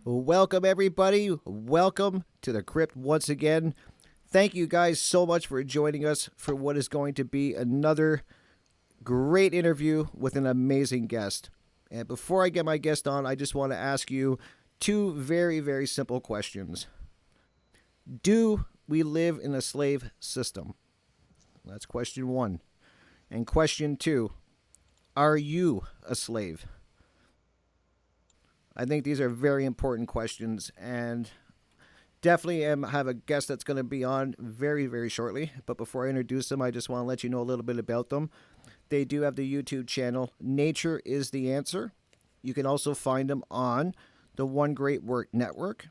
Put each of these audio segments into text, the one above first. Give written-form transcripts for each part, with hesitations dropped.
Welcome, everybody. Welcome to the crypt once again. Thank you guys so much for joining us for what is going to be another great interview with an amazing guest. And before I get my guest on, I just want to ask you two very, very simple questions. Do we live in a slave system? That's question one. And question two, are you a slave? I think these are very important questions, and definitely have a guest that's going to be on very, very shortly. But before I introduce them, I just want to let you know a little bit about them. They do have the YouTube channel, Nature is the Answer. You can also find them on the One Great Work Network.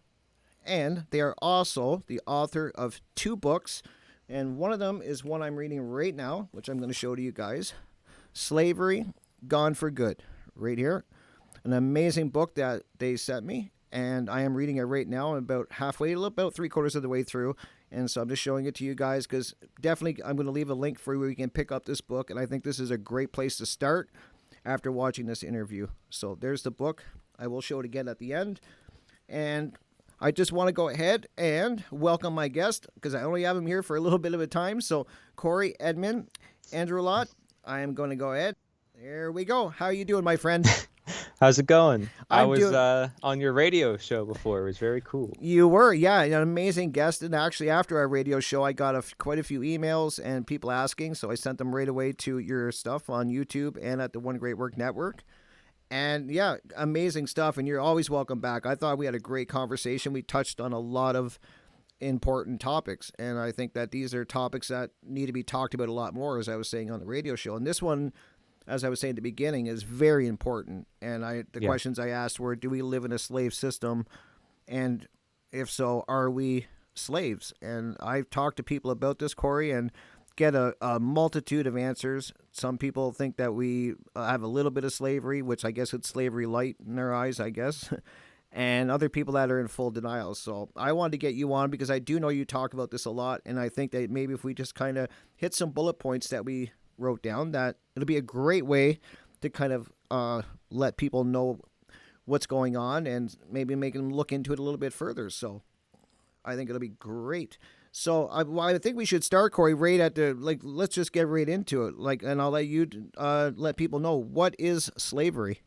And they are also the author of two books. And one of them is one I'm reading right now, which I'm going to show to you guys. Slavery, Gone for Good. Right here. An amazing book that they sent me, and I am reading it right now. I'm about halfway, about three-quarters of the way through, and so I'm just showing it to you guys because definitely I'm going to leave a link for where you can pick up this book, and I think this is a great place to start after watching this interview. So there's the book. I will show it again at the end, and I just want to go ahead and welcome my guest because I only have him here for a little bit of a time. So Cory Edmund Endrulat, I am going to go ahead. There we go. How are you doing, my friend? How's it going? I I'm was doing. on your radio show before. It was very cool. You were, yeah, an amazing guest. And actually, after our radio show, I got quite a few emails and people asking. So I sent them right away to your stuff on YouTube and at the One Great Work Network. And yeah, amazing stuff. And you're always welcome back. I thought we had a great conversation. We touched on a lot of important topics. And I think that these are topics that need to be talked about a lot more, as I was saying on the radio show. And this one, as I was saying at the beginning, is very important. And the Yeah. questions I asked were, do we live in a slave system? And if so, are we slaves? And I've talked to people about this, Cory, and get a multitude of answers. Some people think that we have a little bit of slavery, which I guess it's slavery light in their eyes, I guess. And other people that are in full denial. So I wanted to get you on because I do know you talk about this a lot. And I think that maybe if we just kind of hit some bullet points that we wrote down, that it'll be a great way to kind of let people know what's going on and maybe make them look into it a little bit further. So I think it'll be great. So I think we should start, Cory, right at the let's just get right into it. And I'll let you let people know, what is slavery.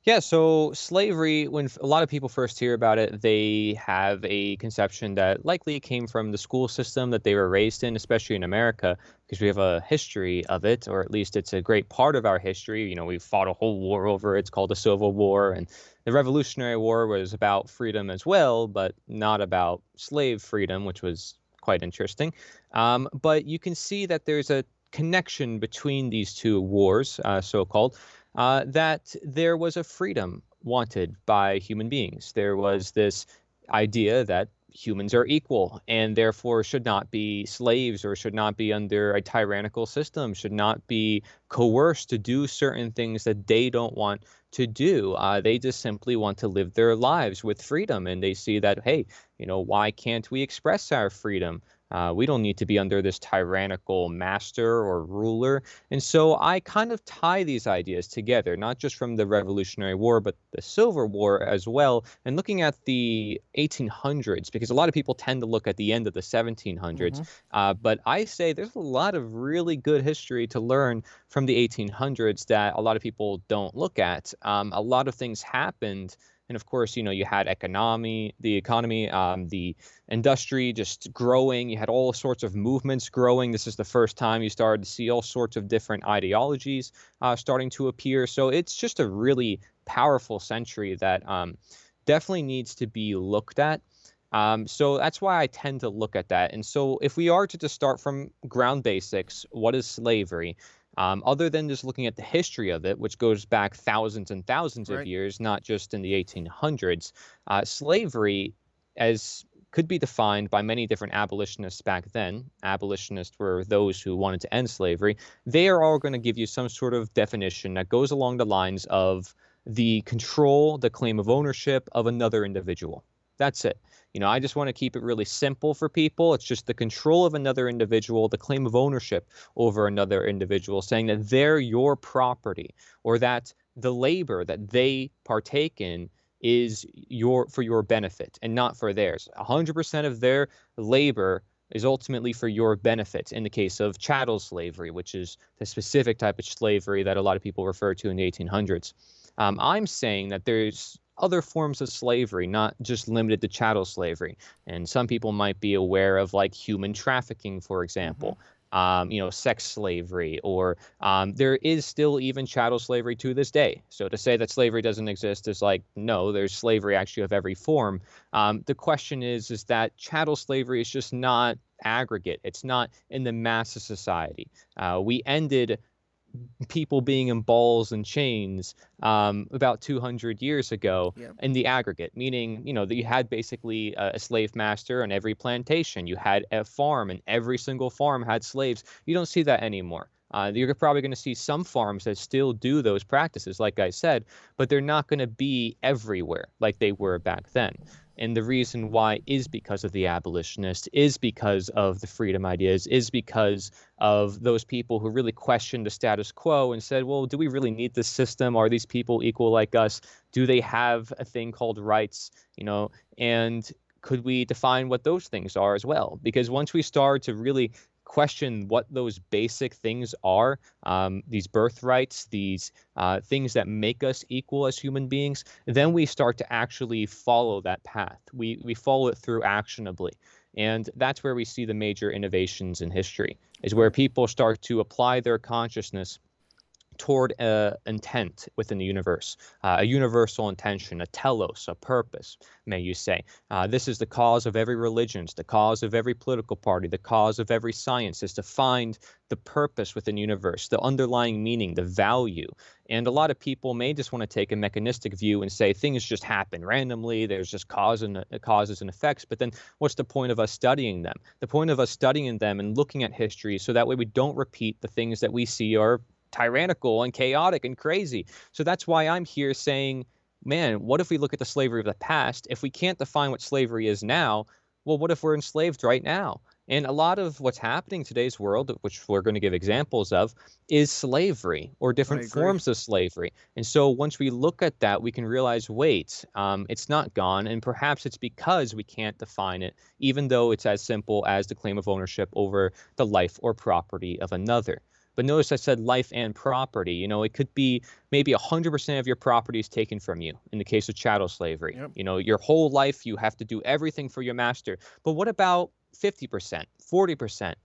Yeah, so slavery, when a lot of people first hear about it, they have a conception that likely came from the school system that they were raised in, especially in America, because we have a history of it, or at least it's a great part of our history. You know, we fought a whole war over it. It's called the Civil War, and the Revolutionary War was about freedom as well, but not about slave freedom, which was quite interesting. But you can see that there's a connection between these two wars, so-called, that there was a freedom wanted by human beings. There was this idea that humans are equal and therefore should not be slaves or should not be under a tyrannical system, should not be coerced to do certain things that they don't want to do. They just simply want to live their lives with freedom. And they see that, hey, why can't we express our freedom? We don't need to be under this tyrannical master or ruler. And so I kind of tie these ideas together, not just from the Revolutionary War, but the Civil War as well. And looking at the 1800s, because a lot of people tend to look at the end of the 1700s. But I say there's a lot of really good history to learn from the 1800s that a lot of people don't look at. A lot of things happened. And of course, you had the economy, the industry just growing. You had all sorts of movements growing. This is the first time you started to see all sorts of different ideologies starting to appear. So it's just a really powerful century that definitely needs to be looked at. So that's why I tend to look at that. And so if we are to just start from ground basics, what is slavery? Other than just looking at the history of it, which goes back thousands and thousands of years, not just in the 1800s, slavery could be defined by many different abolitionists back then. Abolitionists were those who wanted to end slavery. They are all going to give you some sort of definition that goes along the lines of the control, the claim of ownership of another individual. That's it. I just want to keep it really simple for people. It's just the control of another individual, the claim of ownership over another individual, saying that they're your property or that the labor that they partake in is for your benefit and not for theirs. 100% of their labor is ultimately for your benefit in the case of chattel slavery, which is the specific type of slavery that a lot of people refer to in the 1800s. I'm saying that there's other forms of slavery, not just limited to chattel slavery. And some people might be aware of like human trafficking, for Mm-hmm. example, sex slavery, or there is still even chattel slavery to this day. So to say that slavery doesn't exist is like, no, there's slavery actually of every form. The question is that chattel slavery is just not aggregate. It's not in the mass of society. We ended people being in balls and chains about 200 years ago Yep. in the aggregate, meaning, that you had basically a slave master on every plantation. You had a farm, and every single farm had slaves. You don't see that anymore. You're probably going to see some farms that still do those practices, like I said, but they're not going to be everywhere like they were back then. And the reason why is because of the abolitionists, is because of the freedom ideas, is because of those people who really questioned the status quo and said, well, do we really need this system? Are these people equal like us? Do they have a thing called rights? And could we define what those things are as well? Because once we start to really question what those basic things are, these birthrights, these things that make us equal as human beings, then we start to actually follow that path. We follow it through actionably. And that's where we see the major innovations in history, is where Right. people start to apply their consciousness toward intent within the universe, a universal intention, a telos, a purpose, may you say. This is the cause of every religion, it's the cause of every political party, the cause of every science, is to find the purpose within the universe, the underlying meaning, the value. And a lot of people may just want to take a mechanistic view and say things just happen randomly, there's just causes and effects, but then what's the point of us studying them? The point of us studying them and looking at history so that way we don't repeat the things that we see are tyrannical and chaotic and crazy. So that's why I'm here saying, man, what if we look at the slavery of the past? If we can't define what slavery is now, well, what if we're enslaved right now? And a lot of what's happening in today's world, which we're going to give examples of, is slavery or I different agree. forms of slavery. And so once we look at that, we can realize, wait, it's not gone. And perhaps it's because we can't define it, even though it's as simple as the claim of ownership over the life or property of another. But notice I said life and property. It could be maybe 100% of your property is taken from you in the case of chattel slavery. Yep. Your whole life, you have to do everything for your master. But what about 50%, 40%,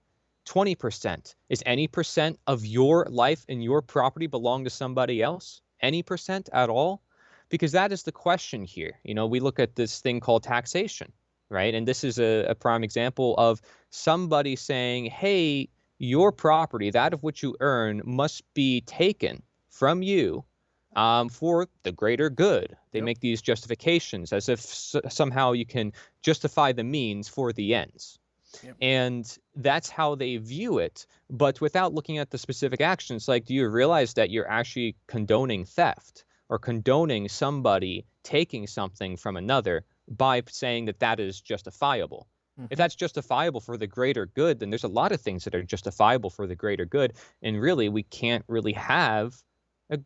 20%? Is any percent of your life and your property belong to somebody else? Any percent at all? Because that is the question here. We look at this thing called taxation, right? And this is a prime example of somebody saying, hey, your property, that of which you earn, must be taken from you for the greater good. They Yep. make these justifications as if somehow you can justify the means for the ends. Yep. And that's how they view it, but without looking at the specific actions. Like, do you realize that you're actually condoning theft or condoning somebody taking something from another by saying that that is justifiable? If Mm-hmm. that's justifiable for the greater good, then there's a lot of things that are justifiable for the greater good. And really, we can't really have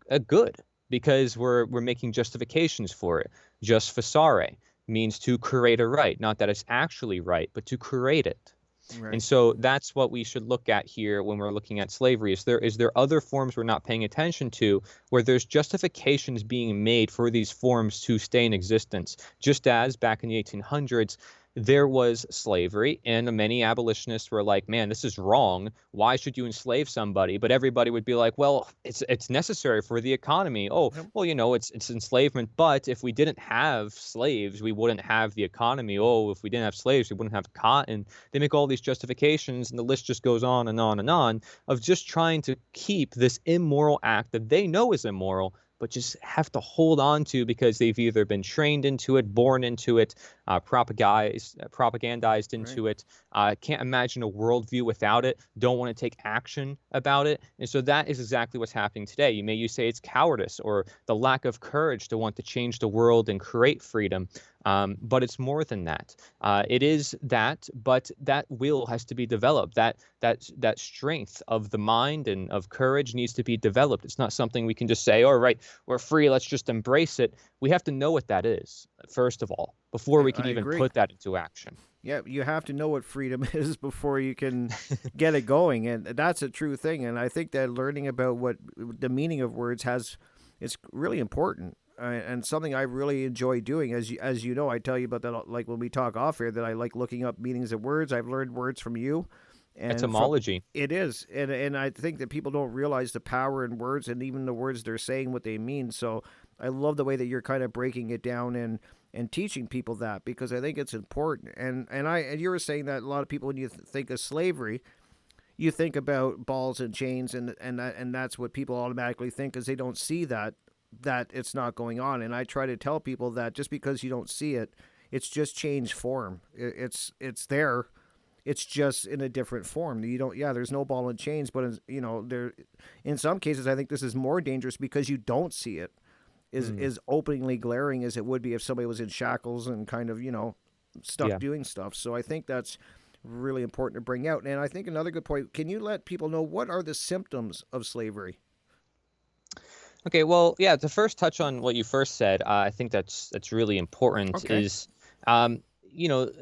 a good because we're making justifications for it. Just facere means to create a right, not that it's actually right, but to create it. Right. And so that's what we should look at here when we're looking at slavery. Is there other forms we're not paying attention to where there's justifications being made for these forms to stay in existence? Just as back in the 1800s, there was slavery, and many abolitionists were like, man, this is wrong. Why should you enslave somebody? But everybody would be like, well, it's necessary for the economy. Oh, Yep. well, it's enslavement, but if we didn't have slaves, we wouldn't have the economy. Oh, if we didn't have slaves, we wouldn't have cotton. They make all these justifications, and the list just goes on and on and on of just trying to keep this immoral act that they know is immoral, but just have to hold on to because they've either been trained into it, born into it, propagandized Right. into it. Can't imagine a worldview without it. Don't want to take action about it. And so that is exactly what's happening today. You say it's cowardice or the lack of courage to want to change the world and create freedom. But it's more than that. It is that, but that will has to be developed. That strength of the mind and of courage needs to be developed. It's not something we can just say, "All right, we're free. Let's just embrace it." We have to know what that is first of all before Yeah, we can I even agree. put that into action. Yeah, you have to know what freedom is before you can get it going, and that's a true thing. And I think that learning about what the meaning of words has is really important, and something I really enjoy doing. As you know, I tell you about that like when we talk off air that I like looking up meanings of words. I've learned words from you, and from Etymology. it is, and I think that people don't realize the power in words and even the words they're saying what they mean. So I love the way that you're kind of breaking it down and teaching people that because I think it's important. And you were saying that a lot of people when you think of slavery, you think about balls and chains and that's what people automatically think because they don't see that it's not going on. And I try to tell people that just because you don't see it, it's just changed form. It's there. It's just in a different form. You don't. Yeah, there's no ball and chains, but you know there. In some cases, I think this is more dangerous because you don't see it Mm, is openly glaring as it would be if somebody was in shackles and kind of stuck yeah. doing stuff. So I think that's really important to bring out. And I think another good point. Can you let people know what are the symptoms of slavery? Okay, well, yeah, to first touch on what you first said, I think that's really important Okay. is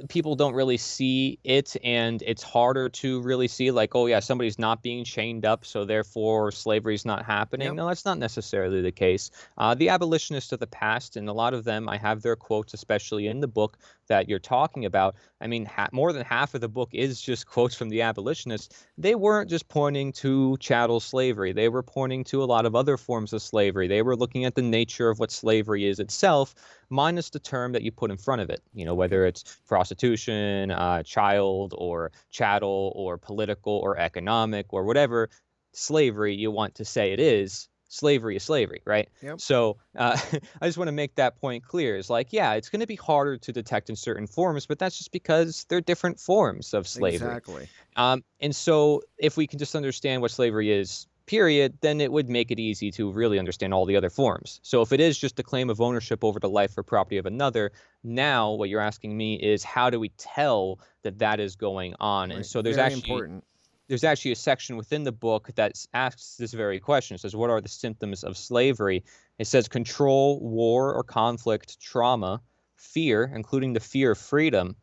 people don't really see it and it's harder to really see like, oh yeah, somebody's not being chained up, so therefore slavery's not happening. Yep. No, that's not necessarily the case. The abolitionists of the past, and a lot of them, I have their quotes, especially in the book that you're talking about. I mean, more than half of the book is just quotes from the abolitionists. They weren't just pointing to chattel slavery. They were pointing to a lot of other forms of slavery. They were looking at the nature of what slavery is itself, minus the term that you put in front of it. Okay. Whether it's prostitution, child, or chattel, or political, or economic, or whatever slavery you want to say it is. Slavery is slavery, right? Yep. So I just want to make that point clear. It's like, yeah, it's going to be harder to detect in certain forms, but that's just because they're different forms of slavery. Exactly. And so if we can just understand what slavery is, period, then it would make it easy to really understand all the other forms. So if it is just a claim of ownership over the life or property of another, now what you're asking me is how do we tell that that is going on? And Right. so Very important. there's actually a section within the book that asks this very question. It says, what are the symptoms of slavery? It says control, war or conflict, trauma, fear, including the fear of freedom,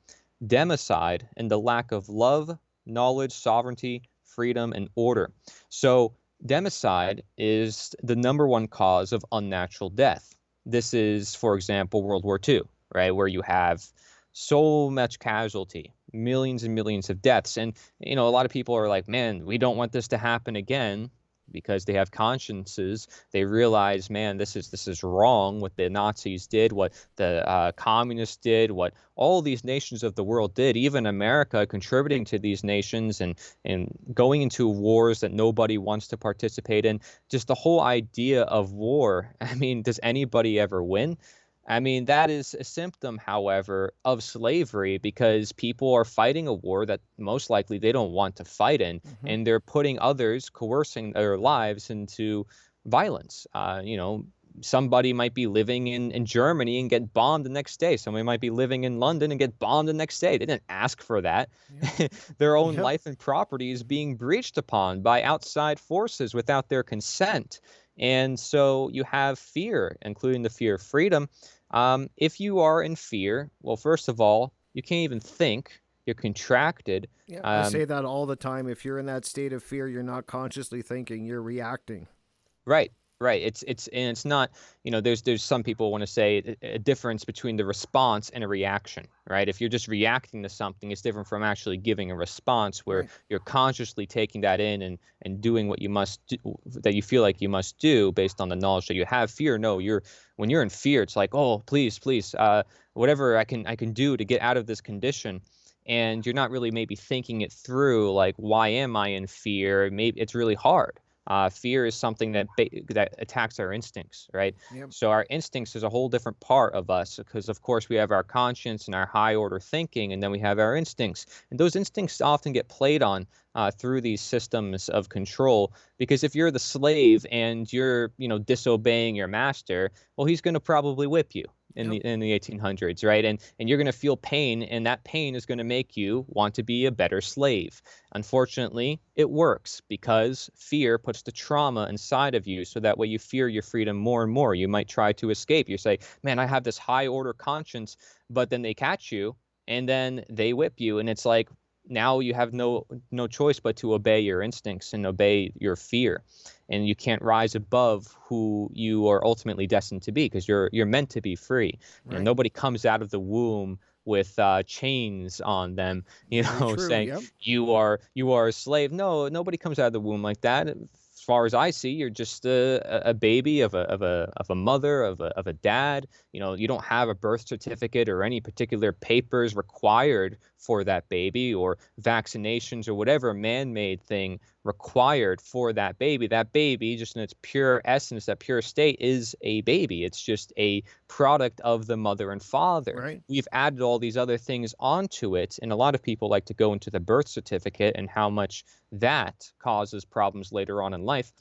democide, and the lack of love, knowledge, sovereignty, freedom, and order. So democide is the number one cause of unnatural death. This is, for example, World War II, right, where you have so much casualty, millions and millions of deaths. And, a lot of people are like, man, we don't want this to happen again because they have consciences. They realize, man, this is wrong. What the Nazis did, what the communists did, what all these nations of the world did, even America contributing to these nations and going into wars that nobody wants to participate in. Just the whole idea of war. I mean, does anybody ever win? I mean, that is a symptom, however, of slavery because people are fighting a war that most likely they don't want to fight in, Hmm. and they're putting others, coercing their lives into violence. Somebody might be living in Germany and get bombed the next day. Somebody might be living in London and get bombed the next day. They didn't ask for that. Yep. Their own Yep. life and property is being breached upon by outside forces without their consent. And so you have fear, including the fear of freedom. If you are in fear, well, first of all, you can't even think. You're contracted. Yeah, I Um, say that all the time. If you're in that state of fear, you're not consciously thinking, you're reacting. Right, right. It's not, there's some people want to say a difference between the response and a reaction, right? If you're just reacting to something, it's different from actually giving a response where Right. you're consciously taking that in and doing what you must do, that you feel like you must do based on the knowledge that you have. Fear, no, when you're in fear, it's like, oh, please, please, whatever I can do to get out of this condition. And you're not really maybe thinking it through, like, why am I in fear? Maybe it's really hard. Fear is something that attacks our instincts, right? Yep. So our instincts is a whole different part of us because, of course, we have our conscience and our high order thinking, and then we have our instincts. And those instincts often get played on through these systems of control. Because if you're the slave and you're, disobeying your master, well, he's going to probably whip you Yep. in the 1800s, right? And you're going to feel pain, and that pain is going to make you want to be a better slave. Unfortunately, it works because fear puts the trauma inside of you, so that way you fear your freedom more and more. You might try to escape. You say, "Man, I have this high order conscience," but then they catch you and then they whip you, and it's like now you have no choice but to obey your instincts and obey your fear, and you can't rise above who you are ultimately destined to be because you're meant to be free. Right. Nobody comes out of the womb with chains on them, Very true. saying Yep. you are a slave. No, nobody comes out of the womb like that. As far as I see, you're just a baby of a mother, of a dad. You don't have a birth certificate or any particular papers required for that baby, or vaccinations or whatever man-made thing required for that baby. That baby, just in its pure essence, that pure state, is a baby. It's just a product of the mother and father. Right. We've added all these other things onto it, and a lot of people like to go into the birth certificate and how much that causes problems later on in life.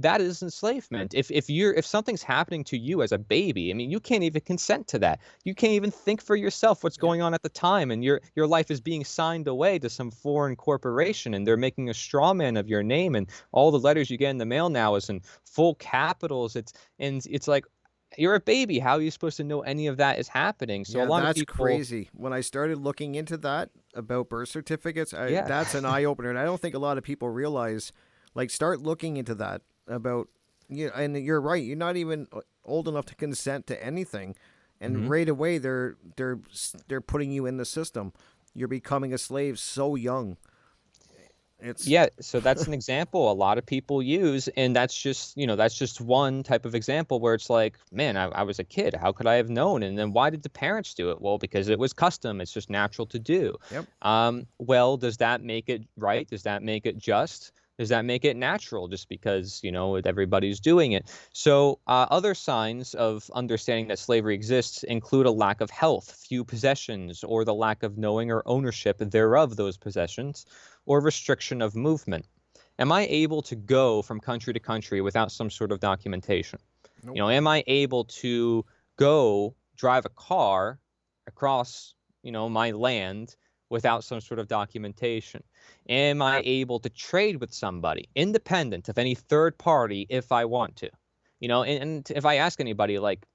That is enslavement. If something's happening to you as a baby, I mean, you can't even consent to that. You can't even think for yourself what's Yep. going on at the time, and your life is being signed away to some foreign corporation, and they're making a straw man of your name, and all the letters you get in the mail now is in full capitals. It's like, you're a baby. How are you supposed to know any of that is happening? So a Yeah, lot of that's people, crazy. When I started looking into that about birth certificates, yeah. that's an eye opener, and I don't think a lot of people realize. Like, start looking into that about you. And you're right. You're not even old enough to consent to anything, and Mhm. right away they're putting you in the system. You're becoming a slave so young. It's Yeah, so that's an example a lot of people use, and that's just one type of example where it's like, man, I was a kid. How could I have known? And then why did the parents do it? Well, because it was custom. It's just natural to do. yep. Well, does that make it right? Does that make it just? Does that make it natural just because, everybody's doing it? So, other signs of understanding that slavery exists include a lack of health, few possessions, or the lack of knowing or ownership thereof those possessions, or restriction of movement. Am I able to go from country to country without some sort of documentation? Nope. Am I able to go drive a car across, my land without some sort of documentation? Am I able to trade with somebody independent of any third party if I want to? And if I ask anybody, like,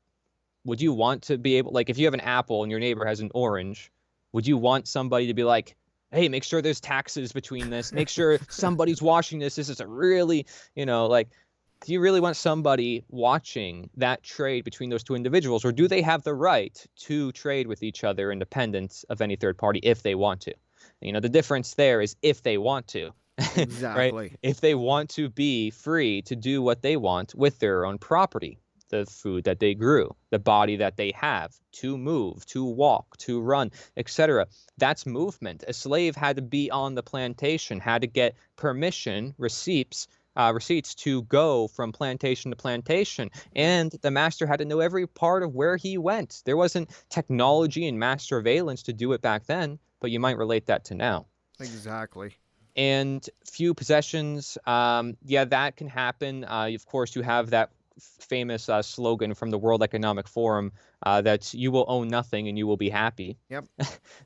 would you want to be able, like, if you have an apple and your neighbor has an orange, would you want somebody to be like, hey, make sure there's taxes between this, make sure somebody's washing this, this is a really, like, do you really want somebody watching that trade between those two individuals, or do they have the right to trade with each other independent of any third party if they want to? The difference there is if they want to, right? Exactly. If they want to be free to do what they want with their own property, the food that they grew, the body that they have, to move, to walk, to run, etc. That's movement. A slave had to be on the plantation, had to get permission, receipts to go from plantation to plantation. Yep. And the master had to know every part of where he went. There wasn't technology and mass surveillance to do it back then, but you might relate that to now. Exactly. And few possessions, yeah, that can happen. Of course, you have that famous slogan from the World Economic Forum, that you will own nothing and you will be happy. Yep.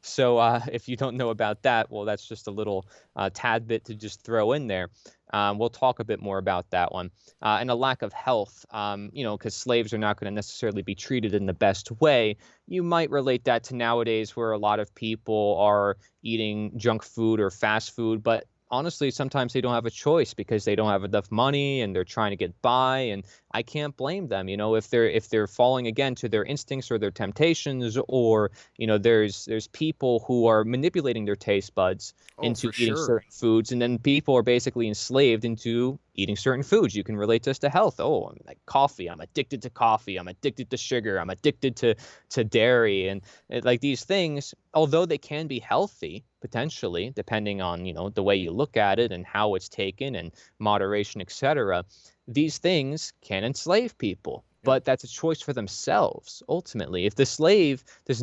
So if you don't know about that, well, that's just a little tad bit to just throw in there. We'll talk a bit more about that one. And a lack of health, because slaves are not going to necessarily be treated in the best way. You might relate that to nowadays where a lot of people are eating junk food or fast food, but honestly, sometimes they don't have a choice because they don't have enough money and they're trying to get by. And I can't blame them, if they're falling again to their instincts or their temptations, or there's people who are manipulating their taste buds Oh, into for eating sure. certain foods, and then people are basically enslaved into eating certain foods. You can relate this to health. Oh, I'm like coffee. I'm addicted to coffee. I'm addicted to sugar. I'm addicted to dairy. And like these things, although they can be healthy potentially, depending on, the way you look at it and how it's taken and moderation, etc., these things can enslave people. Yep. But that's a choice for themselves ultimately. If the slave is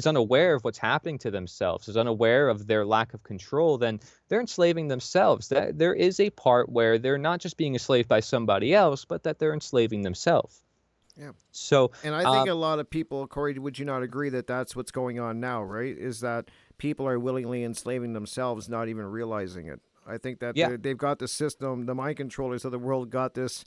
unaware of what's happening to themselves, is unaware of their lack of control, then they're enslaving themselves. That there is a part where they're not just being enslaved by somebody else, but that they're enslaving themselves. Yeah. So, And I think uh, a lot of people, Corey, would you not agree that that's what's going on now, right? Is that people are willingly enslaving themselves, not even realizing it. I think that yeah. they've got the system, the mind controllers of the world got this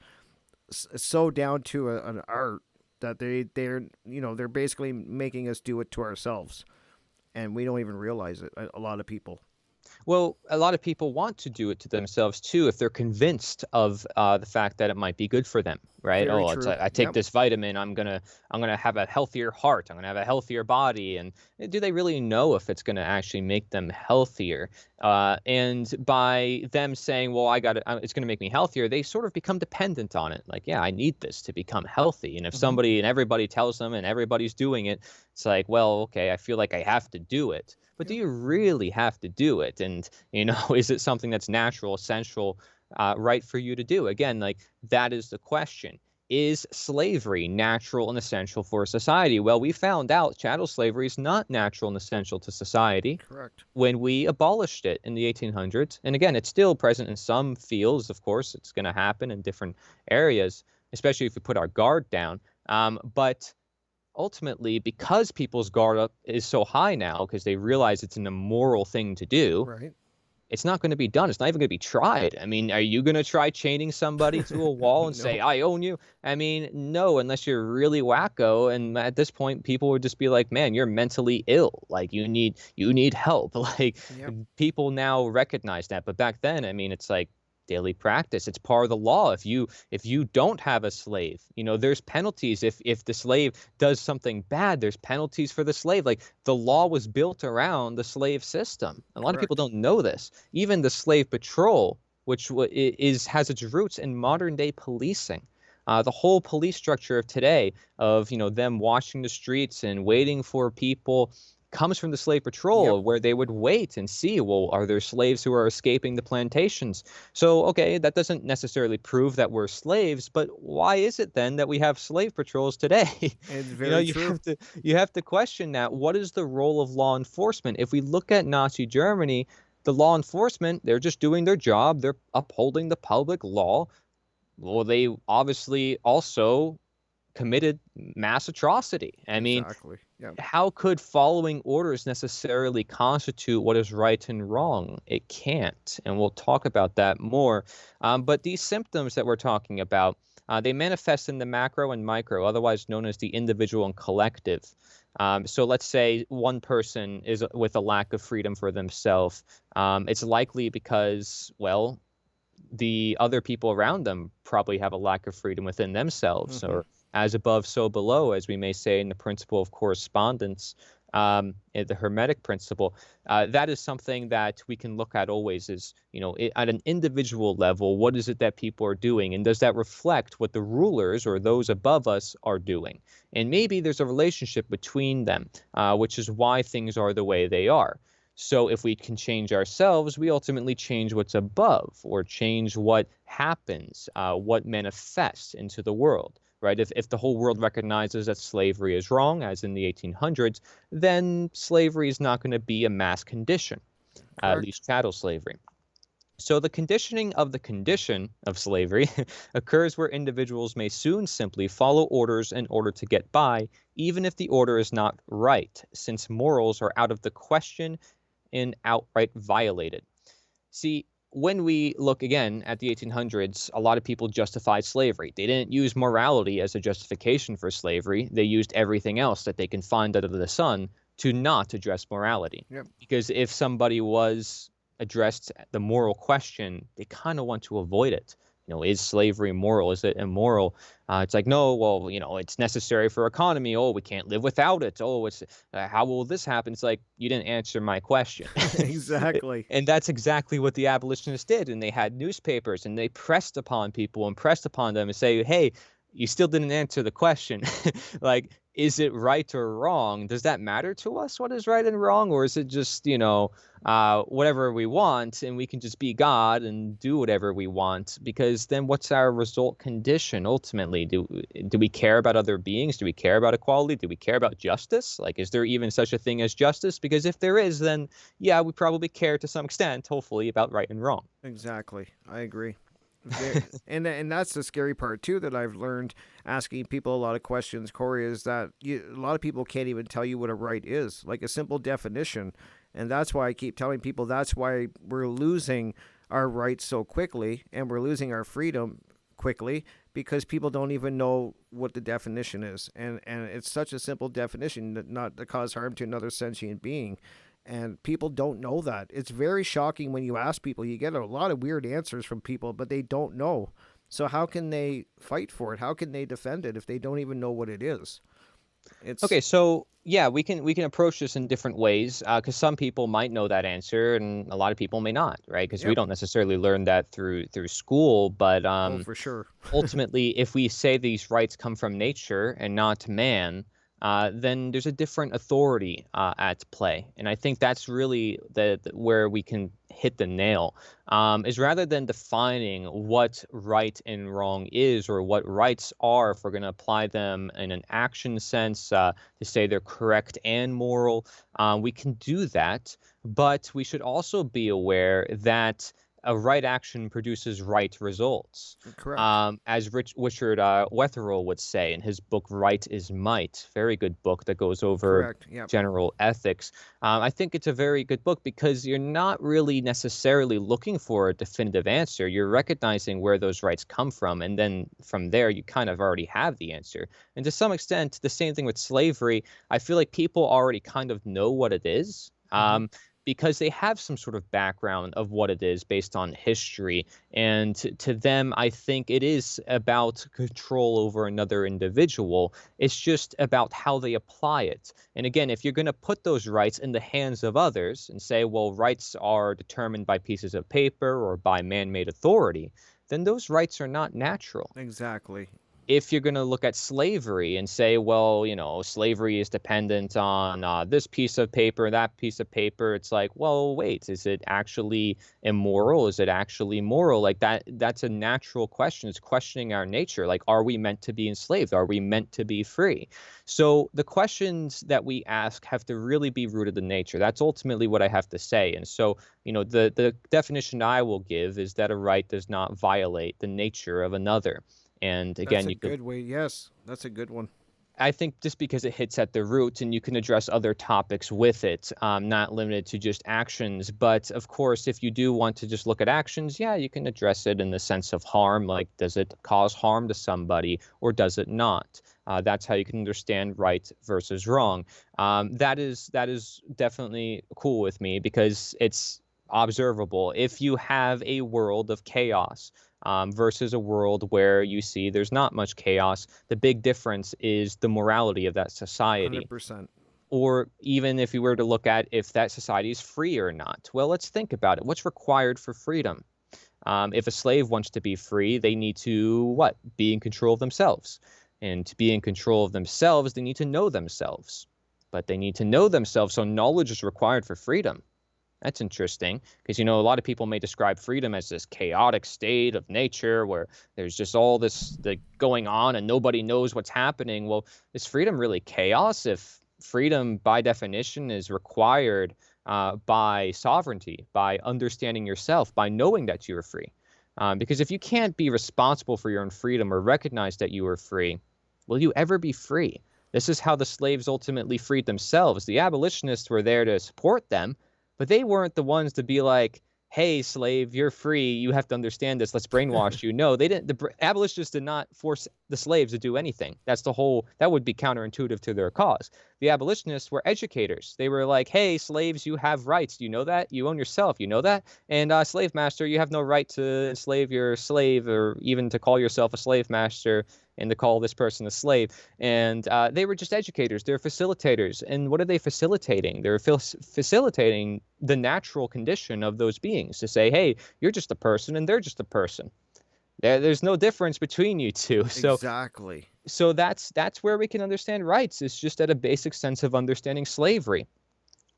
so down to an art that they're basically making us do it to ourselves, and we don't even realize it. A lot of people. Well, a lot of people want to do it to themselves too if they're convinced of the fact that it might be good for them, right? Very Oh, true. I take Yep. this vitamin, I'm gonna have a healthier heart, I'm gonna have a healthier body, and do they really know if it's gonna actually make them healthier? And by them saying, "Well, it's gonna make me healthier," they sort of become dependent on it. Like, yeah, I need this to become healthy, and if Hmm. somebody and everybody tells them and everybody's doing it, it's like, well, okay, I feel like I have to do it. But do Yep. you really have to do it? And, is it something that's natural, essential, right for you to do? Again, like that is the question. Is slavery natural and essential for society? Well, we found out chattel slavery is not natural and essential to society Correct. when we abolished it in the 1800s. And again, it's still present in some fields, of course, it's going to happen in different areas, especially if we put our guard down. But ultimately, because people's guard up is so high now, because they realize it's an immoral thing to do, Right. it's not going to be done. It's not even going to be tried. I mean, are you going to try chaining somebody to a wall and say, No. I own you? I mean, no, unless you're really wacko. And at this point, people would just be like, man, you're mentally ill. Like you need help. Like Yep. people now recognize that. But back then, I mean, it's like daily practice. It's part of the law. If you don't have a slave, there's penalties. If the slave does something bad, there's penalties for the slave. Like the law was built around the slave system. A lot of people Correct. don't know this. Even the slave patrol, which has its roots in modern day policing. The whole police structure of today, of them washing the streets and waiting for people, comes from the slave Yep. patrol, where they would wait and see, well, are there slaves who are escaping the plantations? So, okay, that doesn't necessarily prove that we're slaves, but why is it then that we have slave patrols today? It's you know, very you true. have to you have to question that. What is the role of law enforcement? If we look at Nazi Germany, the law enforcement, they're just doing their job. They're upholding the public law. Well, they obviously also committed mass atrocity. I mean, Exactly. Yep. how could following orders necessarily constitute what is right and wrong? It can't. And we'll talk about that more. But these symptoms that we're talking about, they manifest in the macro and micro, otherwise known as the individual and collective. So let's say one person is with a lack of freedom for themselves. It's likely because, well, the other people around them probably have a lack of freedom within themselves, Hmm. or as above, so below, as we may say in the principle of correspondence, the Hermetic principle. That is something that we can look at always is, at an individual level, what is it that people are doing? And does that reflect what the rulers or those above us are doing? And maybe there's a relationship between them, which is why things are the way they are. So if we can change ourselves, we ultimately change what's above or change what happens, what manifests into the world, right? If the whole world recognizes that slavery is wrong, as in the 1800s, then slavery is not going to be a mass condition, at Correct. least chattel slavery. So the conditioning of the condition of slavery occurs where individuals may soon simply follow orders in order to get by, even if the order is not right, since morals are out of the question and outright violated. See, when we look again at the 1800s, a lot of people justified slavery. They didn't use morality as a justification for slavery. They used everything else that they can find under the sun to not address morality. Yep. Because if somebody was addressed the moral question, they kind of want to avoid it. is slavery moral? Is it immoral? It's like, no, well, it's necessary for economy. Oh, we can't live without it. Oh, it's how will this happen? It's like, you didn't answer my question. Exactly. And that's exactly what the abolitionists did. And they had newspapers and they pressed upon people and pressed upon them and say, hey, you still didn't answer the question. Like, is it right or wrong? Does that matter to us, what is right and wrong? Or is it just, whatever we want and we can just be God and do whatever we want? Because then what's our result condition ultimately? Do we care about other beings? Do we care about equality? Do we care about justice? Like, is there even such a thing as justice? Because if there is, then yeah, we probably care to some extent, hopefully, about right and wrong. Exactly. I agree. And that's the scary part too that I've learned asking people a lot of questions, Corey, is that a lot of people can't even tell you what a right is, like a simple definition. And that's why I keep telling people that's why we're losing our rights so quickly and we're losing our freedom quickly, because people don't even know what the definition is. And it's such a simple definition that not to cause harm to another sentient being. And people don't know that. It's very shocking when you ask people. You get a lot of weird answers from people, but they don't know. So how can they fight for it? How can they defend it if they don't even know what it is? It's Okay, so yeah, we can approach this in different ways because some people might know that answer and a lot of people may not, right? Because we Yep. don't necessarily learn that through school, but Oh, for sure. ultimately, if we say these rights come from nature and not man, then there's a different authority at play, and I think that's really where we can hit the nail. Is rather than defining what right and wrong is, or what rights are, if we're going to apply them in an action sense, to say they're correct and moral, we can do that, but we should also be aware that a right action produces right results. Correct. As Richard Wetherell would say in his book Right is Might, very good book that goes over Correct. Yep. general ethics. I think it's a very good book because you're not really necessarily looking for a definitive answer. You're recognizing where those rights come from, and then from there, you kind of already have the answer. And to some extent, the same thing with slavery. I feel like people already kind of know what it is. Hmm. Because they have some sort of background of what it is based on history. And to them, I think it is about control over another individual. It's just about how they apply it. And again, if you're going to put those rights in the hands of others and say, well, rights are determined by pieces of paper or by man made authority, then those rights are not natural. Exactly. If you're going to look at slavery and say, well, slavery is dependent on this piece of paper, that piece of paper, it's like, well, wait, is it actually immoral? Is it actually moral? Like that's a natural question. It's questioning our nature. Like, are we meant to be enslaved? Are we meant to be free? So the questions that we ask have to really be rooted in nature. That's ultimately what I have to say. And so, the definition I will give is that a right does not violate the nature of another. And That's again, a you can, good way. Yes, that's a good one. I think just because it hits at the root and you can address other topics with it, not limited to just actions. But of course, if you do want to just look at actions, yeah, you can address it in the sense of harm. Like, does it cause harm to somebody or does it not? That's how you can understand right versus wrong. That is definitely cool with me because it's observable. If you have a world of chaos, versus a world where you see there's not much chaos. The big difference is the morality of that society. 100%. Or even if you were to look at if that society is free or not. Well, let's think about it. What's required for freedom? If a slave wants to be free, they need to what? Be in control of themselves. And to be in control of themselves, they need to know themselves. But they need to know themselves, so knowledge is required for freedom. That's interesting because, a lot of people may describe freedom as this chaotic state of nature where there's just all this going on and nobody knows what's happening. Well, is freedom really chaos if freedom, by definition, is required by sovereignty, by understanding yourself, by knowing that you are free? Because if you can't be responsible for your own freedom or recognize that you are free, will you ever be free? This is how the slaves ultimately freed themselves. The abolitionists were there to support them, but they weren't the ones to be like, hey, slave, you're free. You have to understand this. Let's brainwash you. No, they didn't. Abolitionists did not force the slaves to do anything. That's the whole, that would be counterintuitive to their cause. The abolitionists were educators. They were like, hey, slaves, you have rights. Do you know that? You own yourself. You know that? And slave master, you have no right to enslave your slave or even to call yourself a slave master and to call this person a slave. And they were just educators. They're facilitators. And what are they facilitating? They're facilitating the natural condition of those beings to say, hey, you're just a person and they're just a person. There's no difference between you two. So Exactly. that's where we can understand rights. It's just at a basic sense of understanding slavery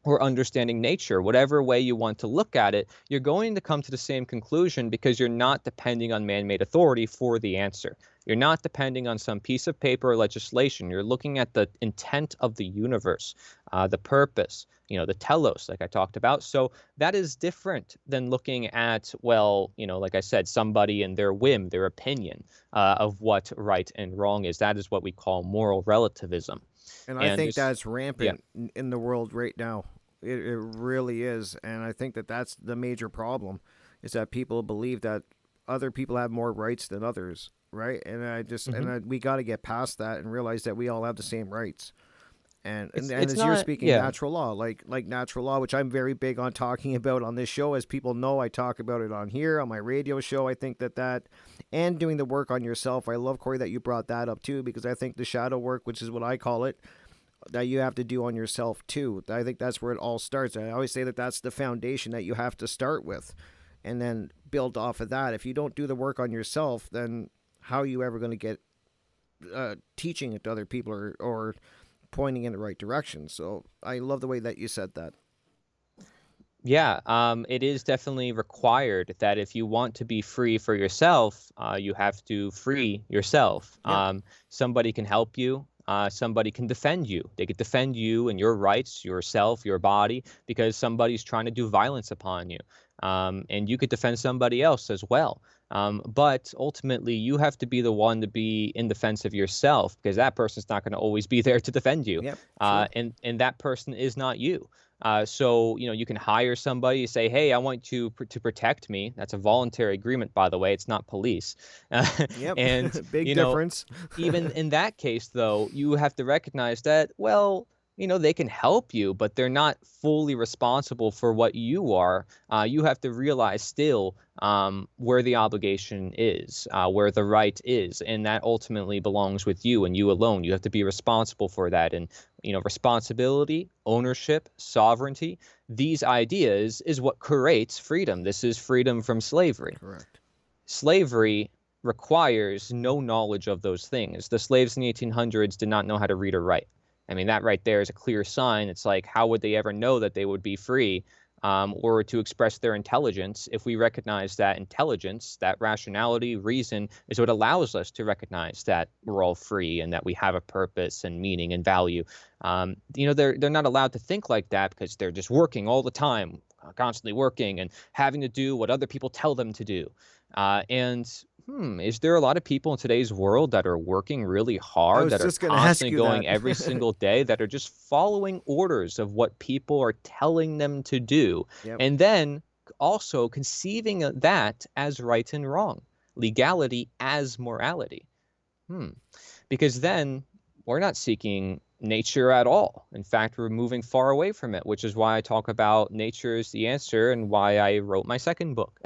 or understanding nature, whatever way you want to look at it, you're going to come to the same conclusion because you're not depending on man-made authority for the answer. You're not depending on some piece of paper or legislation. You're looking at the intent of the universe, the purpose, the telos, like I talked about. So that is different than looking at, well, like I said, somebody and their whim, their opinion of what right and wrong is. That is what we call moral relativism. And I And think just, that's yeah. rampant in the world right now. It really is. And I think that that's the major problem is that people believe that other people have more rights than others, right? And Mhm. we got to get past that and realize that we all have the same rights. And It's as you're not, speaking, yeah. natural law, like natural law, which I'm very big on talking about on this show, as people know, I talk about it on here on my radio show. I think that and doing the work on yourself. I love, Cory, that you brought that up too, because I think the shadow work, which is what I call it, that you have to do on yourself too. I think that's where it all starts. I always say that that's the foundation that you have to start with, and then build off of that. If you don't do the work on yourself, then how are you ever going to get teaching it to other people, or pointing in the right direction? So I love the way that you said that. Yeah, it is definitely required that if you want to be free for yourself, you have to free yourself. Yep. Somebody can help you. Somebody can defend you. They could defend you and your rights, yourself, your body, because somebody's trying to do violence upon you. And you could defend somebody else as well. But ultimately, you have to be the one to be in defense of yourself because that person's not going to always be there to defend you. Yep. True. And that person is not you. So you can hire somebody, say, "Hey, I want you to protect me." That's a voluntary agreement, by the way. It's not police. Yep. And Big you know, difference. even in that case, though, you have to recognize that, well, they can help you, but they're not fully responsible for what you are. You have to realize still where the obligation is, where the right is, and that ultimately belongs with you and you alone. You have to be responsible for that. And, responsibility, ownership, sovereignty, these ideas is what creates freedom. This is freedom from slavery. Correct. Slavery requires no knowledge of those things. The slaves in the 1800s did not know how to read or write. I mean, that right there is a clear sign. It's like, how would they ever know that they would be free or to express their intelligence if we recognize that intelligence, that rationality, reason is what allows us to recognize that we're all free and that we have a purpose and meaning and value. They're not allowed to think like that because they're just working all the time, constantly working and having to do what other people tell them to do. Is there a lot of people in today's world that are working really I hard, was that are just going to ask constantly you going that. every single day, that are just following orders of what people are telling them to do, Yep. and then also conceiving of that as right and wrong, legality as morality? Hmm. Because then we're not seeking nature at all. In fact, we're moving far away from it, which is why I talk about nature is the answer and why I wrote my second book.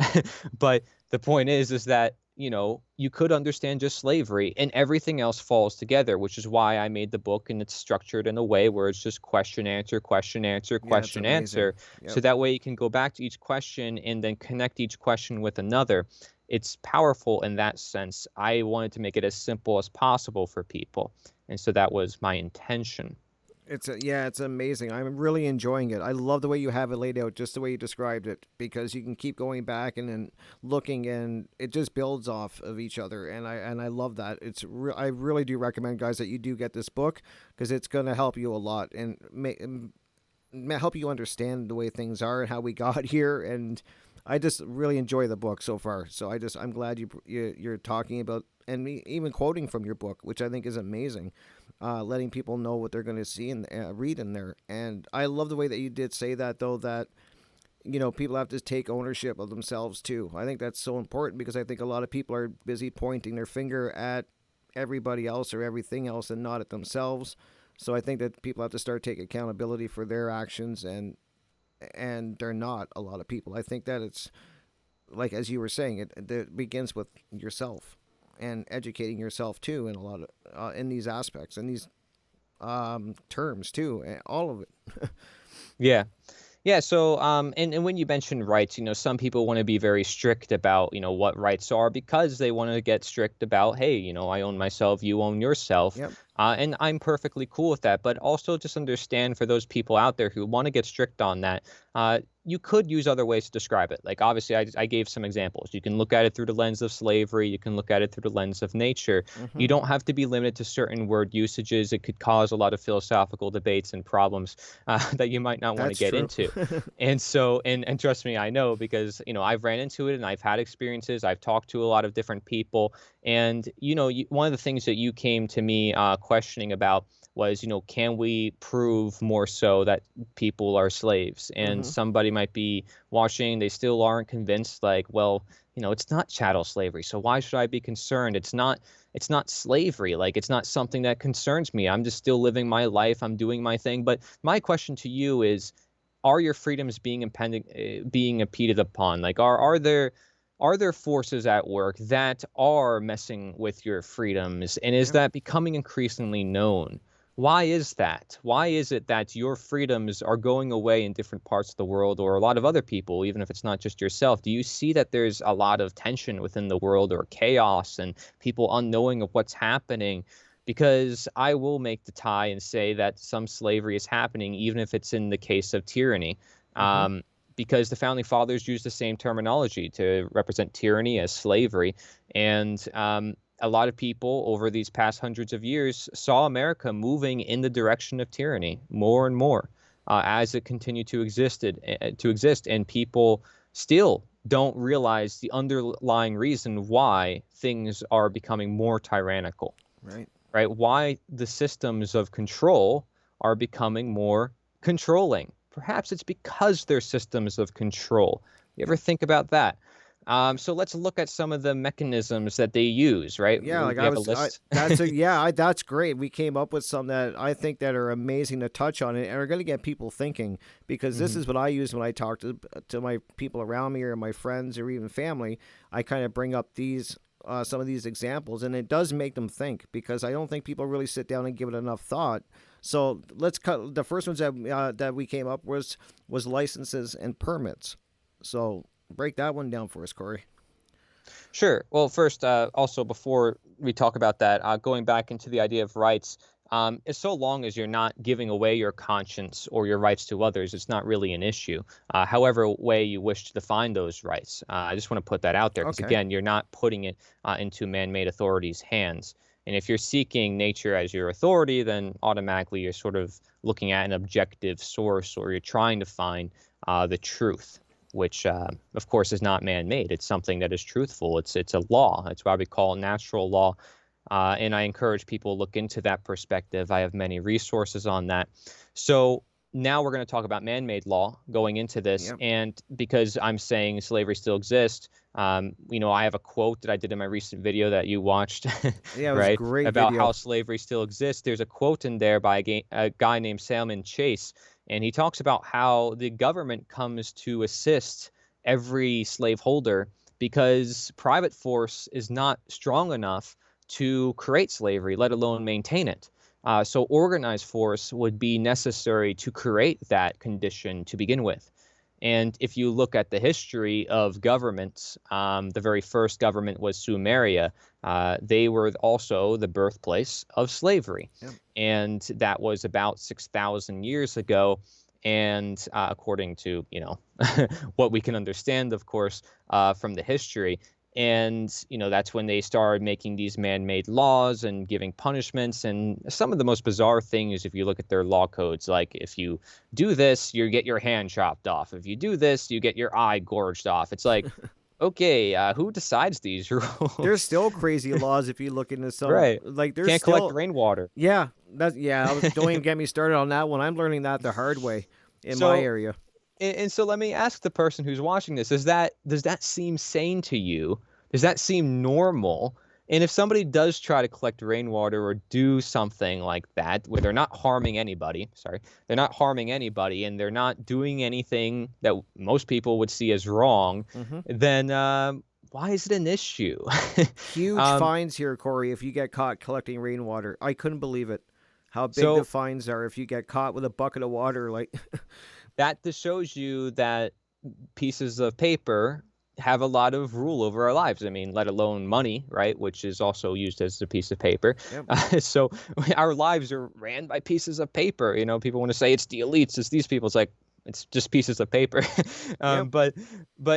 But the point is that, you could understand just slavery and everything else falls together, which is why I made the book and it's structured in a way where it's just question, answer, question, answer, Yeah, it's question, amazing. answer. So Yep. that way you can go back to each question and then connect each question with another. It's powerful in that sense. I wanted to make it as simple as possible for people. And so that was my intention. It's amazing. I'm really enjoying it. I love the way you have it laid out, just the way you described it, because you can keep going back and looking, and it just builds off of each other. And I love that. I really do recommend, guys, that you do get this book because it's going to help you a lot and help you understand the way things are and how we got here. And I just really enjoy the book so far. So I'm glad you're talking about and even quoting from your book, which I think is amazing. Letting people know what they're going to see and read in there. And I love the way that you did say that, though, that people have to take ownership of themselves too. I think that's so important because I think a lot of people are busy pointing their finger at everybody else or everything else and not at themselves. So I think that people have to start taking accountability for their actions, and they're not a lot of people. I think that it's like as you were saying, it begins with yourself and educating yourself too in a lot of in these aspects and these terms too, and all of it. Yeah. Yeah, so and when you mention rights, some people want to be very strict about, what rights are because they want to get strict about, hey, I own myself, you own yourself. Yep. And I'm perfectly cool with that. But also just understand for those people out there who want to get strict on that, you could use other ways to describe it. Like, obviously, I gave some examples. You can look at it through the lens of slavery. You can look at it through the lens of nature. Mm-hmm. You don't have to be limited to certain word usages. It could cause a lot of philosophical debates and problems that you might not want to That's get true. into. And so, and trust me, I know because, I've ran into it and I've had experiences. I've talked to a lot of different people. And, one of the things that you came to me questioning about was, can we prove more so that people are slaves? And Mm-hmm. somebody might be watching, they still aren't convinced, like, well, it's not chattel slavery. So why should I be concerned? It's not slavery. Like, it's not something that concerns me. I'm just still living my life. I'm doing my thing. But my question to you is, are your freedoms being impeded upon? Like, are there forces at work that are messing with your freedoms, and is Yep. that becoming increasingly known? Why is that? Why is it that your freedoms are going away in different parts of the world, or a lot of other people, even if it's not just yourself? Do you see that there's a lot of tension within the world, or chaos, and people unknowing of what's happening? Because I will make the tie and say that some slavery is happening, even if it's in the case of tyranny. Mm-hmm. Um, because the founding fathers used the same terminology to represent tyranny as slavery. And a lot of people over these past hundreds of years saw America moving in the direction of tyranny more and more as it continued to exist. And people still don't realize the underlying reason why things are becoming more tyrannical, Right. right? Why the systems of control are becoming more controlling. Perhaps it's because they're systems of control. You ever Yep. think about that? So let's look at some of the mechanisms that they use, right? Yeah, like We have a list. that's great. We came up with some that I think that are amazing to touch on and are going to get people thinking because this Hmm. is what I use when I talk to my people around me or my friends or even family. I kind of bring up these some of these examples, and it does make them think because I don't think people really sit down and give it enough thought. So let's cut the first ones that we came up was licenses and permits. So break that one down for us, Corey. Sure. Well, first, also before we talk about that, going back into the idea of rights, as so long as you're not giving away your conscience or your rights to others, it's not really an issue. However way you wish to define those rights, I just want to put that out there because Okay. again, you're not putting it into man-made authorities' hands. And if you're seeking nature as your authority, then automatically you're sort of looking at an objective source, or you're trying to find the truth, which of course is not man-made. It's something that is truthful. It's a law. That's why we call it natural law. And I encourage people to look into that perspective. I have many resources on that. So now we're going to talk about man-made law going into this. Yep. And because I'm saying slavery still exists, I have a quote that I did in my recent video that you watched, Yeah, it was a right, great about video. how slavery still exists. There's a quote in there by a guy named Salmon Chase, and he talks about how the government comes to assist every slaveholder because private force is not strong enough to create slavery, let alone maintain it. So organized force would be necessary to create that condition to begin with. And if you look at the history of governments, the very first government was Sumeria. They were also the birthplace of slavery. Yep. And that was about 6,000 years ago. And according to, what we can understand, of course, from the history. And, that's when they started making these man-made laws and giving punishments. And some of the most bizarre things, if you look at their law codes, like if you do this, you get your hand chopped off. If you do this, you get your eye gorged off. It's like, okay, who decides these There's rules? still crazy laws if you look into some Right. like there's Can't collect still rainwater. yeah, don't even get me started on that one. I'm learning that the hard way in my So area. And so let me ask the person who's watching this, does that seem sane to you? Does that seem normal? And if somebody does try to collect rainwater or do something like that, where they're not harming anybody, sorry, they're not harming anybody and they're not doing anything that most people would see as wrong, Hmm. then why is it an issue? Huge um, fines here, Corey, if you get caught collecting rainwater. I couldn't believe it. How big the so fines are if you get caught with a bucket of water. Like, that just shows you that pieces of paper have a lot of rule over our lives. I mean, let alone money, right? Which is also used as a piece of paper. yep, So our lives are ran by pieces of paper. You know, people want to say it's the elites, it's these people. It's like, it's just pieces of paper. yep, But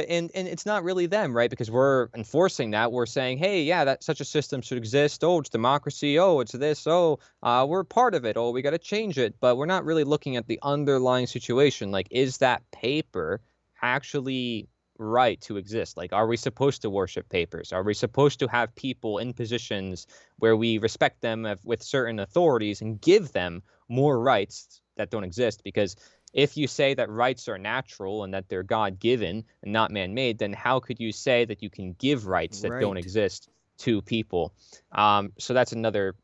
and it's not really them, right? Because we're enforcing that. We're saying, hey, yeah, that such a system should exist. Oh, it's democracy. Oh, it's this. Oh, we're part of it. Oh, we got to change it. But we're not really looking at the underlying situation. Like, is that paper actually right to exist? Like, are we supposed to worship papers? Are we supposed to have people in positions where we respect them with certain authorities and give them more rights that don't exist? Because if you say that rights are natural and that they're God given and not man made, then how could you say that you can give rights that don't right. exist to people? So that's another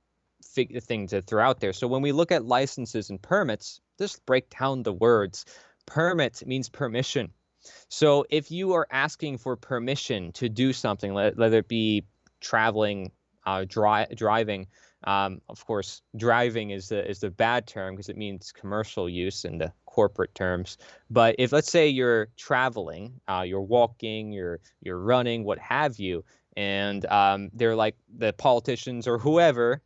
thing to throw out there. So when we look at licenses and permits, just break down the words. Permit means permission. So if you are asking for permission to do something, whether it be traveling, driving, of course, driving is the bad term because it means commercial use in the corporate terms. But if, let's say, you're traveling, you're walking, you're running, what have you, and they're like the politicians or whoever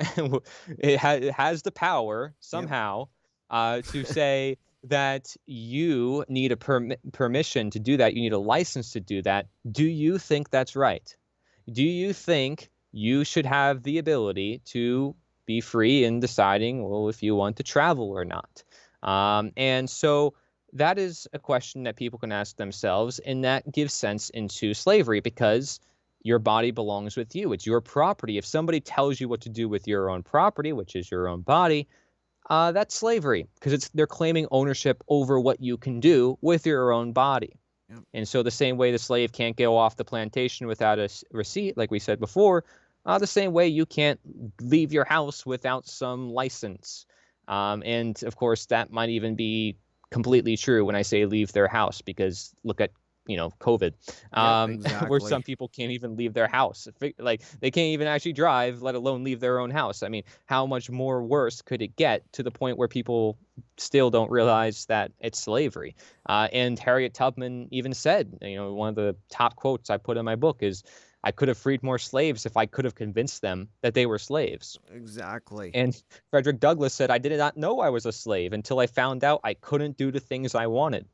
it has the power Yep. somehow to say that you need a permission to do that, you need a license to do that. Do you think that's right? Do you think you should have the ability to be free in deciding, well, if you want to travel or not? And so that is a question that people can ask themselves, and that gives sense into slavery because your body belongs with you. It's your property. If somebody tells you what to do with your own property, which is your own body, that's slavery because they're claiming ownership over what you can do with your own body. Yep. And so the same way the slave can't go off the plantation without a receipt, like we said before, the same way you can't leave your house without some license. And of course, that might even be completely true when I say leave their house, because look at COVID, Yep. where some Exactly. people can't even leave their house. Like they can't even actually drive, let alone leave their own house. I mean, how much more worse could it get to the point where people still don't realize that it's slavery? And Harriet Tubman even said, one of the top quotes I put in my book is, I could have freed more slaves if I could have convinced them that they were slaves. Exactly. And Frederick Douglass said, I did not know I was a slave until I found out I couldn't do the things I wanted.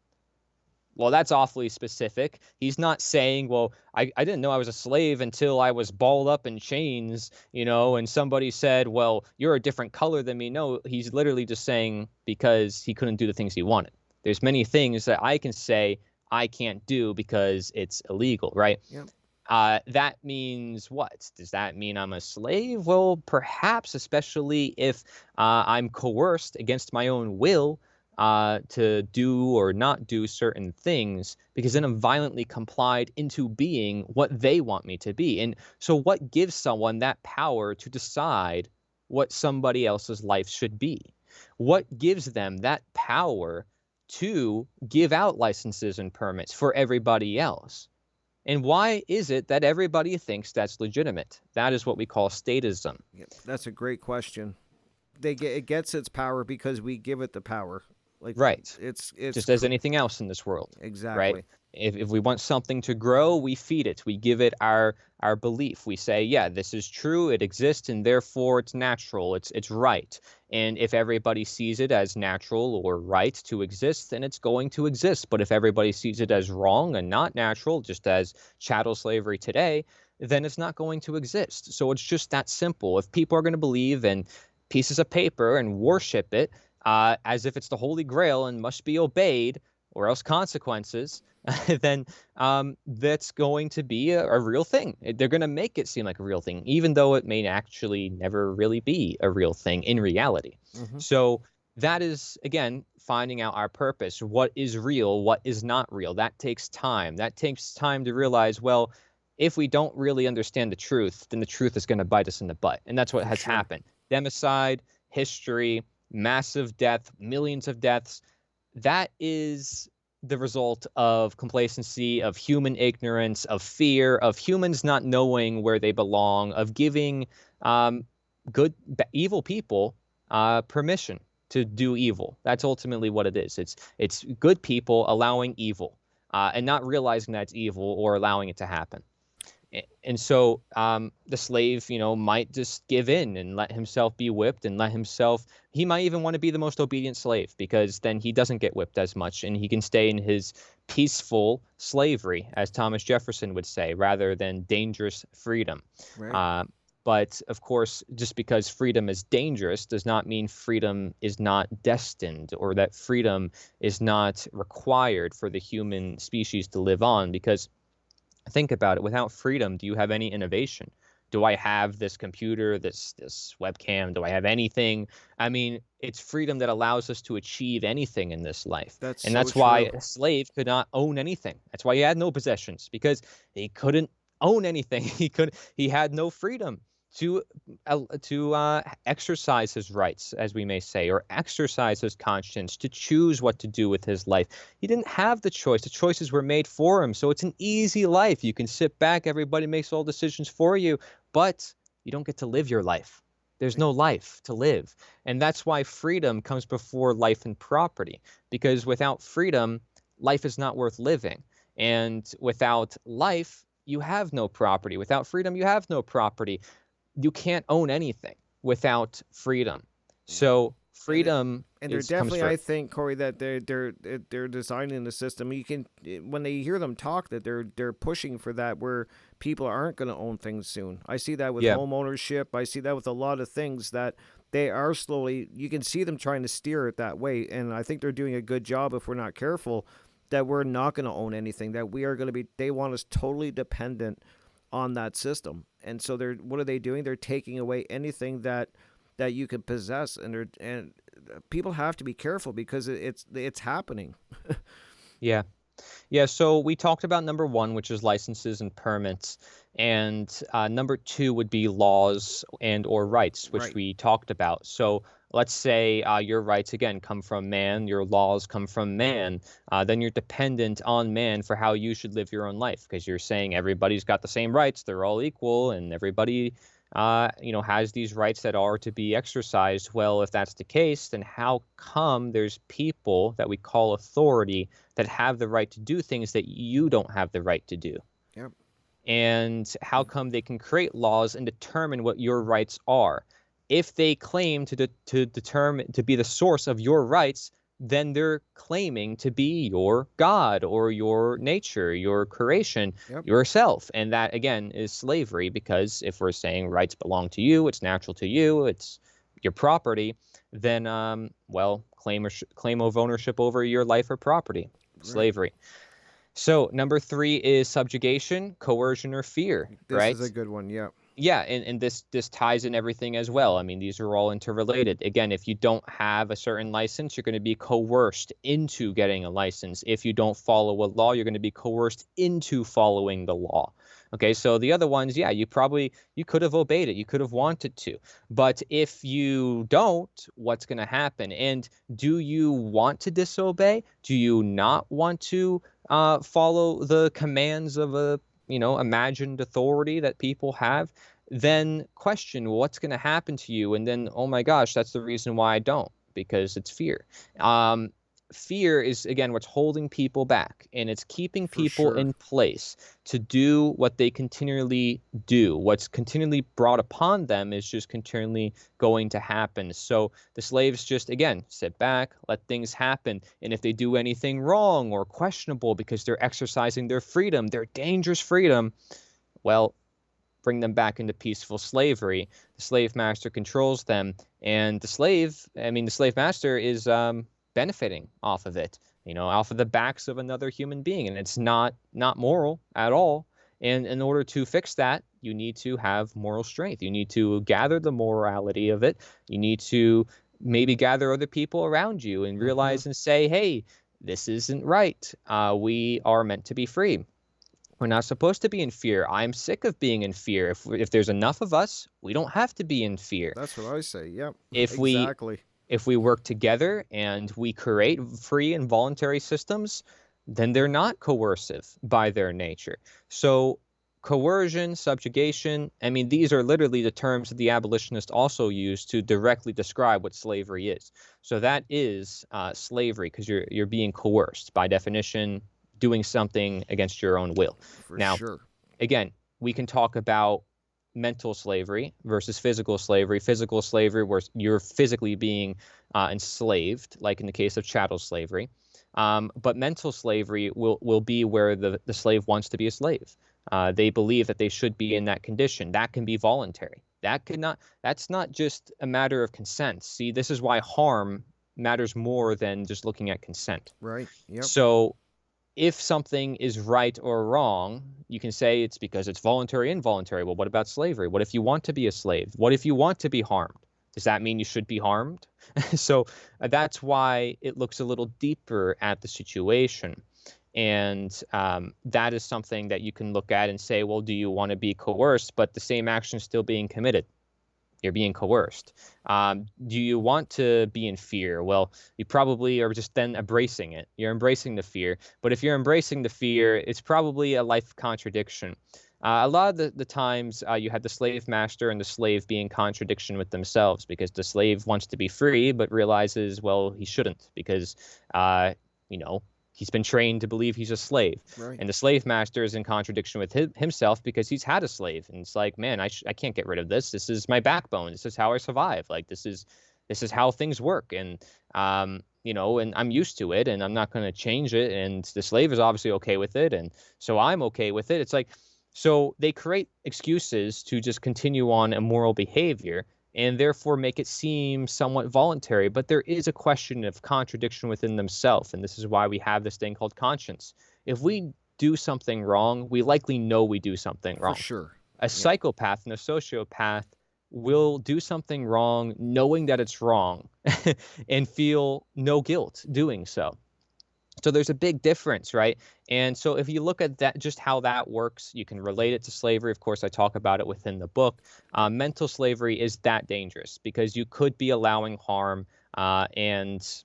Well, that's awfully specific. He's not saying, well, I didn't know I was a slave until I was balled up in chains, and somebody said, well, you're a different color than me. No, he's literally just saying because he couldn't do the things he wanted. There's many things that I can say I can't do because it's illegal, right? Yep. That means what? Does that mean I'm a slave? Well, perhaps, especially if I'm coerced against my own will to do or not do certain things, because then I'm violently complied into being what they want me to be. And so, what gives someone that power to decide what somebody else's life should be? What gives them that power to give out licenses and permits for everybody else? And why is it that everybody thinks that's legitimate? That is what we call statism. Yep. That's a great question. It gets its power because we give it the power. Like, Right. it's Just as anything else in this world, right? exactly. If we want something to grow, we feed it. We give it our belief. We say, yeah, this is true, it exists, and therefore it's natural, it's right. And if everybody sees it as natural or right to exist, then it's going to exist. But if everybody sees it as wrong and not natural, just as chattel slavery today, then it's not going to exist. So it's just that simple. If people are going to believe in pieces of paper and worship it, as if it's the Holy Grail and must be obeyed, or else consequences, then that's going to be a real thing. They're going to make it seem like a real thing, even though it may actually never really be a real thing in reality. Hmm. So that is, again, finding out our purpose. What is real? What is not real? That takes time. That takes time to realize, well, if we don't really understand the truth, then the truth is going to bite us in the butt. And that's what For has sure. happened. Democide, history, massive death, millions of deaths. That is the result of complacency, of human ignorance, of fear, of humans not knowing where they belong, of giving um, evil people permission to do evil. That's ultimately what it is. It's good people allowing evil, and not realizing that's evil or allowing it to happen. And so the slave, might just give in and let himself be whipped and let himself. He might even want to be the most obedient slave because then he doesn't get whipped as much and he can stay in his peaceful slavery, as Thomas Jefferson would say, rather than dangerous freedom. Right. Uh, but of course, just because freedom is dangerous does not mean freedom is not destined or that freedom is not required for the human species to live on. Because think about it, without freedom, do you have any innovation? Do I have this computer, this webcam? Do I have anything? I mean, it's freedom that allows us to achieve anything in this life. That's And so that's why true. a slave could not own anything. That's why he had no possessions, because he couldn't own anything. He had no freedom to exercise his rights, as we may say, or exercise his conscience, to choose what to do with his life. He didn't have the choice. The choices were made for him. So it's an easy life. You can sit back, everybody makes all decisions for you, but you don't get to live your life. There's Right. no life to live. And that's why freedom comes before life and property, because without freedom, life is not worth living. And without life, you have no property. Without freedom, you have no property. You can't own anything without freedom. Yeah. So And it, freedom and they're is comes definitely, I first. think, Corey, that they're designing the system. You can, when they hear them talk, that they're pushing for that, where people aren't going to own things soon. I see that with Yeah. home ownership. I see that with a lot of things that they are slowly. You can see them trying to steer it that way, and I think they're doing a good job. If we're not careful, that we're not going to own anything. That we are going to be. They want us totally dependent on that system. And so they're, what are they doing? They're taking away anything that you can possess, and people have to be careful because it's happening. Yeah. Yeah, so we talked about number one, which is licenses and permits, and number two would be laws and or rights, which Right. we talked about. So let's say your rights again come from man, your laws come from man. Then you're dependent on man for how you should live your own life, because you're saying everybody's got the same rights, they're all equal, and everybody has these rights that are to be exercised. Well, if that's the case, then how come there's people that we call authority that have the right to do things that you don't have the right to do? Yep. And how come they can create laws and determine what your rights are? If they claim to determine to be the source of your rights, then they're claiming to be your God or your nature, your creation, Yep. yourself. And that again is slavery, because if we're saying rights belong to you, it's natural to you, it's your property, then well, claim of ownership over your life or property. Right. Slavery. So number three is subjugation, coercion, or fear, This is a right? good one. Yep. Yeah, and this ties in everything as well. I mean, these are all interrelated. Again, if you don't have a certain license, you're going to be coerced into getting a license. If you don't follow a law, you're going to be coerced into following the law. Okay, so the other ones, yeah, you could have obeyed it, you could have wanted to. But if you don't, what's going to happen? And do you want to disobey? Do you not want to follow the commands of a imagined authority that people have? Then question what's going to happen to you, and then, oh my gosh, that's the reason why I don't, because it's fear. um, Fear is again what's holding people back, and it's keeping For people sure. in place to do what they continually do. What's continually brought upon them is just continually going to happen. So the slaves just again sit back, let things happen, and if they do anything wrong or questionable because they're exercising their freedom, their dangerous freedom, well, bring them back into peaceful slavery. The slave master controls them, and the slave master is benefiting off of it, off of the backs of another human being, and it's not moral at all. And in order to fix that, you need to have moral strength. You need to gather the morality of it. You need to maybe gather other people around you and Mm-hmm. realize and say, hey, this isn't right. We are meant to be free. We're not supposed to be in fear. I'm sick of being in fear. If there's enough of us, we don't have to be in fear. That's what I say. Yep. If we Exactly. if we work together and we create free and voluntary systems, then they're not coercive by their nature. So coercion, subjugation, I mean, these are literally the terms that the abolitionists also use to directly describe what slavery is. So that is slavery because you're being coerced by definition, doing something against your own will. For Now, sure. again, we can talk about mental slavery versus physical slavery. Physical slavery, where you're physically being enslaved, like in the case of chattel slavery. But mental slavery will be where the slave wants to be a slave. They believe that they should be in that condition. That can be voluntary. That's not just a matter of consent. See, this is why harm matters more than just looking at consent. Right. Yep. So if something is right or wrong, you can say it's because it's voluntary, involuntary. Well, what about slavery? What if you want to be a slave? What if you want to be harmed? Does that mean you should be harmed? So that's why it looks a little deeper at the situation. And that is something that you can look at and say, well, do you want to be coerced, but the same action is still being committed? You're being coerced. Do you want to be in fear? Well, you probably are just then embracing it. You're embracing the fear. But if you're embracing the fear, it's probably a life contradiction. A lot of the times you have the slave master and the slave be in contradiction with themselves because the slave wants to be free but realizes, well, he shouldn't because, you know, he's been trained to believe he's a slave. Right. And the slave master is in contradiction with himself because he's had a slave. And it's like, man, I can't get rid of this. This is my backbone. This is how I survive. Like, this is how things work. And, and I'm used to it and I'm not going to change it. And the slave is obviously okay with it. And so I'm okay with it. It's like, so they create excuses to just continue on immoral behavior and therefore make it seem somewhat voluntary. But there is a question of contradiction within themselves. And this is why we have this thing called conscience. If we do something wrong, we likely know we do something For wrong. sure. A psychopath and a sociopath will do something wrong knowing that it's wrong and feel no guilt doing so. So there's a big difference, right? And so if you look at that, just how that works, you can relate it to slavery. Of course, I talk about it within the book. Mental slavery is that dangerous because you could be allowing harm and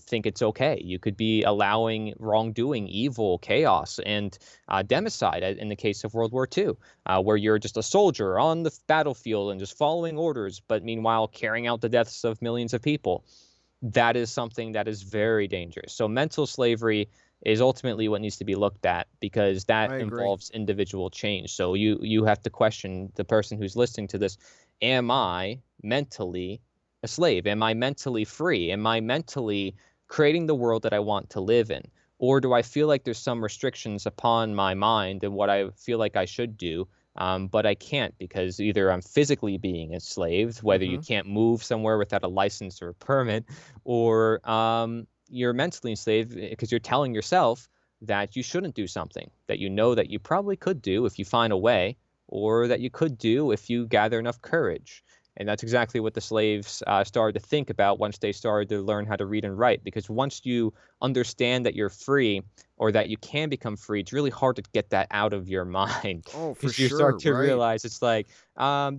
think it's okay. You could be allowing wrongdoing, evil, chaos, and democide in the case of World War II, where you're just a soldier on the battlefield and just following orders, but meanwhile carrying out the deaths of millions of people. That is something that is very dangerous. So mental slavery is ultimately what needs to be looked at because that I agree. involves individual change. So you have to question the person who's listening to this. Am I mentally a slave? Am I mentally free? Am I mentally creating the world that I want to live in? Or do I feel like there's some restrictions upon my mind and what I feel like I should do? But I can't because either I'm physically being enslaved, whether you Mm-hmm. can't move somewhere without a license or a permit, or you're mentally enslaved because you're telling yourself that you shouldn't do something that you know that you probably could do if you find a way, or that you could do if you gather enough courage. And that's exactly what the slaves started to think about once they started to learn how to read and write. Because once you understand that you're free or that you can become free, it's really hard to get that out of your mind Oh, for because you sure. start to Right. realize it's like,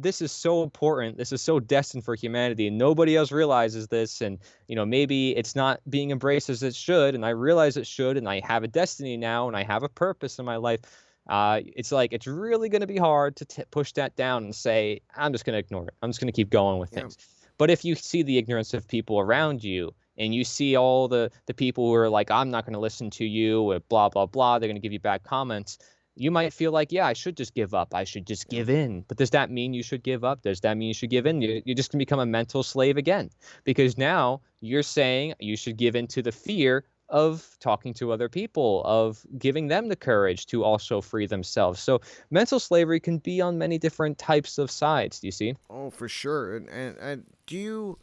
this is so important. This is so destined for humanity. And nobody else realizes this. And, maybe it's not being embraced as it should. And I realize it should. And I have a destiny now and I have a purpose in my life. It's like it's really going to be hard to push that down and say, I'm just going to ignore it. I'm just going to keep going with Yeah. things. But if you see the ignorance of people around you and you see all the people who are like, I'm not going to listen to you, blah, blah, blah, they're going to give you bad comments. You might feel like, yeah, I should just give up. I should just Yeah. give in. But does that mean you should give up? Does that mean you should give in? You're just going to become a mental slave again because now you're saying you should give in to the fear of talking to other people, of giving them the courage to also free themselves. So mental slavery can be on many different types of sides. Do you see? Oh, for sure. And do you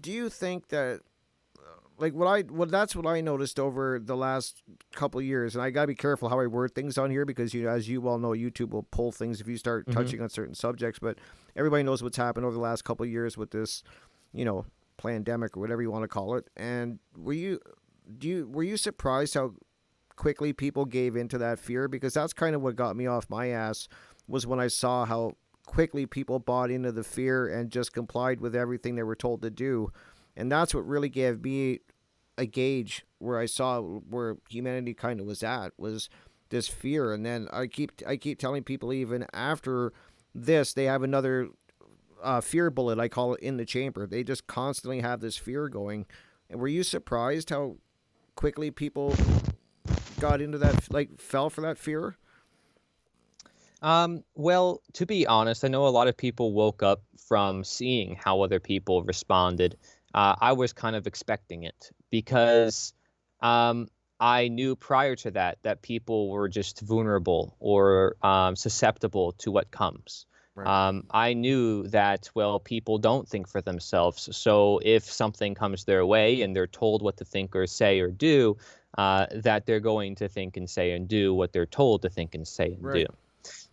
do you think that like that's what I noticed over the last couple of years, and I gotta be careful how I word things on here because as you well know, YouTube will pull things if you start Mm-hmm. touching on certain subjects. But everybody knows what's happened over the last couple of years with this you know, pandemic or whatever you want to call it. And were you surprised how quickly people gave into that fear? Because that's kind of what got me off my ass, was when I saw how quickly people bought into the fear and just complied with everything they were told to do. And that's what really gave me a gauge where I saw where humanity kind of was at, was this fear. And then I keep telling people, even after this, they have another fear bullet, I call it, in the chamber. They just constantly have this fear going. And were you surprised how quickly people got into that, like fell for that fear? Well, to be honest, I know a lot of people woke up from seeing how other people responded. I was kind of expecting it because um, I knew prior to that that people were just vulnerable or susceptible to what comes. Right. I knew that, well, people don't think for themselves. So if something comes their way and they're told what to think or say or do, that they're going to think and say and do what they're told to think and say and do. Right.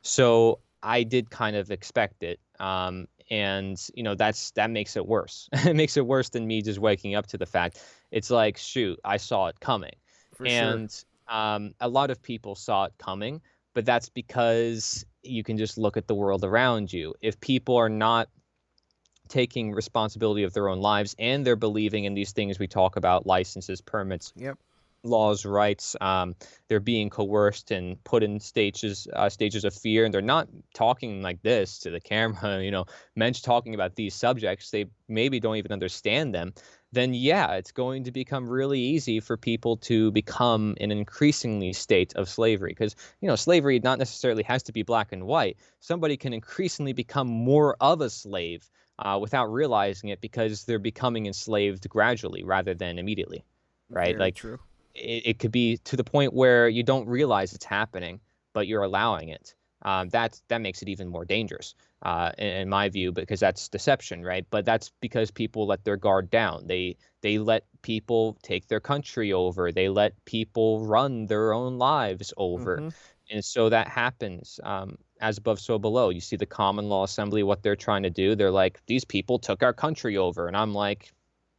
So I did kind of expect it. And that makes it worse. It makes it worse than me just waking up to the fact. It's like, shoot, I saw it coming. For sure. And a lot of people saw it coming, but that's because you can just look at the world around you. If people are not taking responsibility of their own lives and they're believing in these things we talk about, licenses, permits, Yep. laws, rights. They're being coerced and put in stages of fear, and they're not talking like this to the camera. Men's talking about these subjects. They maybe don't even understand them. Then yeah, it's going to become really easy for people to become an increasingly state of slavery, because slavery not necessarily has to be black and white. Somebody can increasingly become more of a slave without realizing it, because they're becoming enslaved gradually rather than immediately, right? Very Like true. it could be to the point where you don't realize it's happening, but you're allowing it. That makes it even more dangerous, in my view, because that's deception, right? But that's because people let their guard down. They let people take their country over. They let people run their own lives over, Mm-hmm. and so that happens. As above, so below. You see the Common Law Assembly, what they're trying to do. They're like, these people took our country over, and I'm like,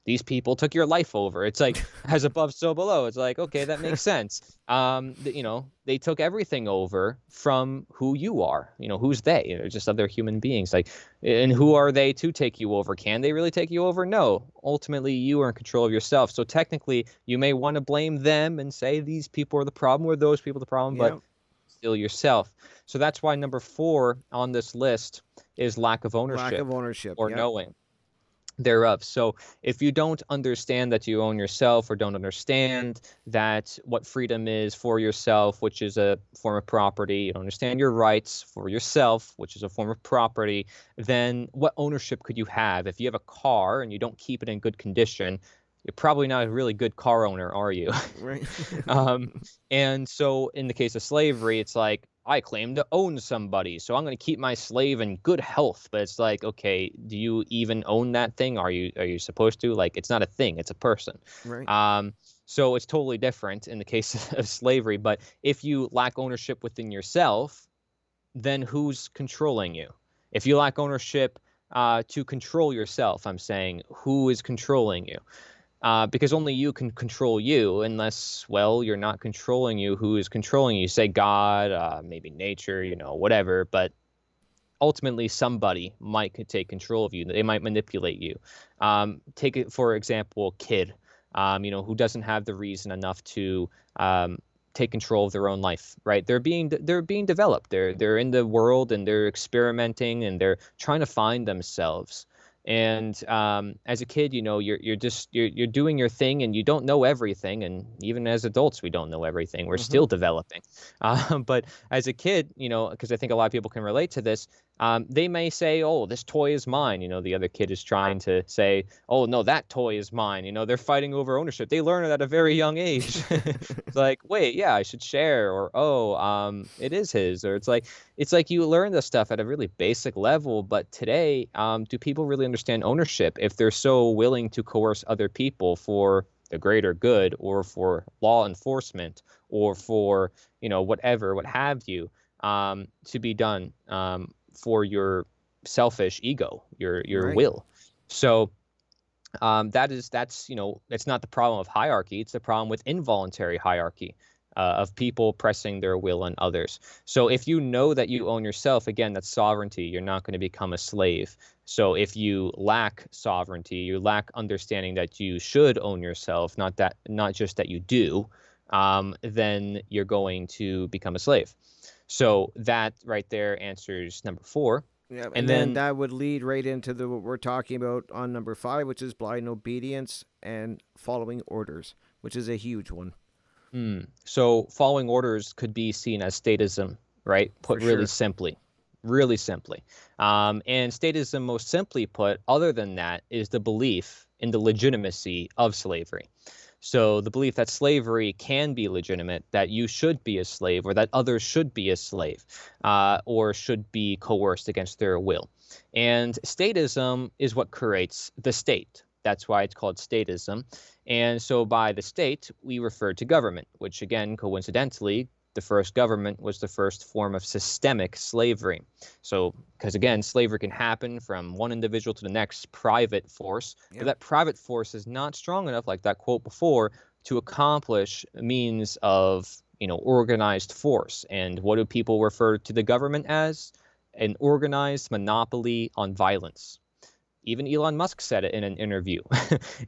these people took your life over. It's like, as above, so below. It's like, okay, that makes sense. They took everything over from who you are. Who's they? Just other human beings. Like, and who are they to take you over? Can they really take you over? No. Ultimately, you are in control of yourself. So technically, you may want to blame them and say these people are the problem or those people are the problem, but Yep. still yourself. So that's why number 4 on this list is lack of Lack of ownership ownership. or Yep. knowing thereof. So if you don't understand that you own yourself, or don't understand that what freedom is for yourself, which is a form of property, you don't understand your rights for yourself, which is a form of property, then what ownership could you have? If you have a car and you don't keep it in good condition, you're probably not a really good car owner, are you? Right. Um, and so in the case of slavery, it's like, I claim to own somebody, so I'm going to keep my slave in good health. But it's like, okay, do you even own that thing? Are you supposed to? Like, it's not a thing, it's a person. Right. Um, so it's totally different in the case of slavery. But if you lack ownership within yourself, then who's controlling you? If you lack ownership to control yourself, I'm saying, who is controlling you? Because only you can control you, unless, well, you're not controlling you. Who is controlling you? Say God, maybe nature, whatever. But ultimately, somebody might could take control of you. They might manipulate you. Take it, for example, a kid, who doesn't have the reason enough to take control of their own life, right? They're being developed. They're in the world and they're experimenting and they're trying to find themselves. And as a kid, you're doing your thing and you don't know everything. And even as adults, we don't know everything. We're Mm-hmm. still developing. But as a kid, because I think a lot of people can relate to this, they may say, "Oh, this toy is mine." The other kid is trying to say, "Oh, no, that toy is mine." They're fighting over ownership. They learn it at a very young age. It's like, wait, yeah, I should share, or oh, it is his, or it's like you learn this stuff at a really basic level. But today, do people really understand ownership if they're so willing to coerce other people for the greater good, or for law enforcement, or for whatever, what have you, to be done for your selfish ego, your Right. will? So That's it's not the problem of hierarchy. It's the problem with involuntary hierarchy, of people pressing their will on others. So if you know that you own yourself, again, that's sovereignty. You're not going to become a slave. So if you lack sovereignty, you lack understanding that you should own yourself, not just that you do, then you're going to become a slave. So that right there answers number four. Yeah, And and then then that would lead right into the what we're talking about on number five, which is blind obedience and following orders, which is a huge one So following orders could be seen as statism, right? for Put really sure. simply, really simply. And statism, most simply put, other than that, is the belief in the legitimacy of slavery. So the belief that slavery can be legitimate, that you should be a slave, or that others should be a slave, or should be coerced against their will. And statism is what creates the state. That's why it's called statism. And so by the state, we refer to government, which again, coincidentally, the first government was the first form of systemic slavery. So, because again, slavery can happen from one individual to the next, private force, but Yep. that private force is not strong enough, like that quote before, to accomplish a means of, organized force. And what do people refer to the government as? An organized monopoly on violence. Even Elon Musk said it in an interview.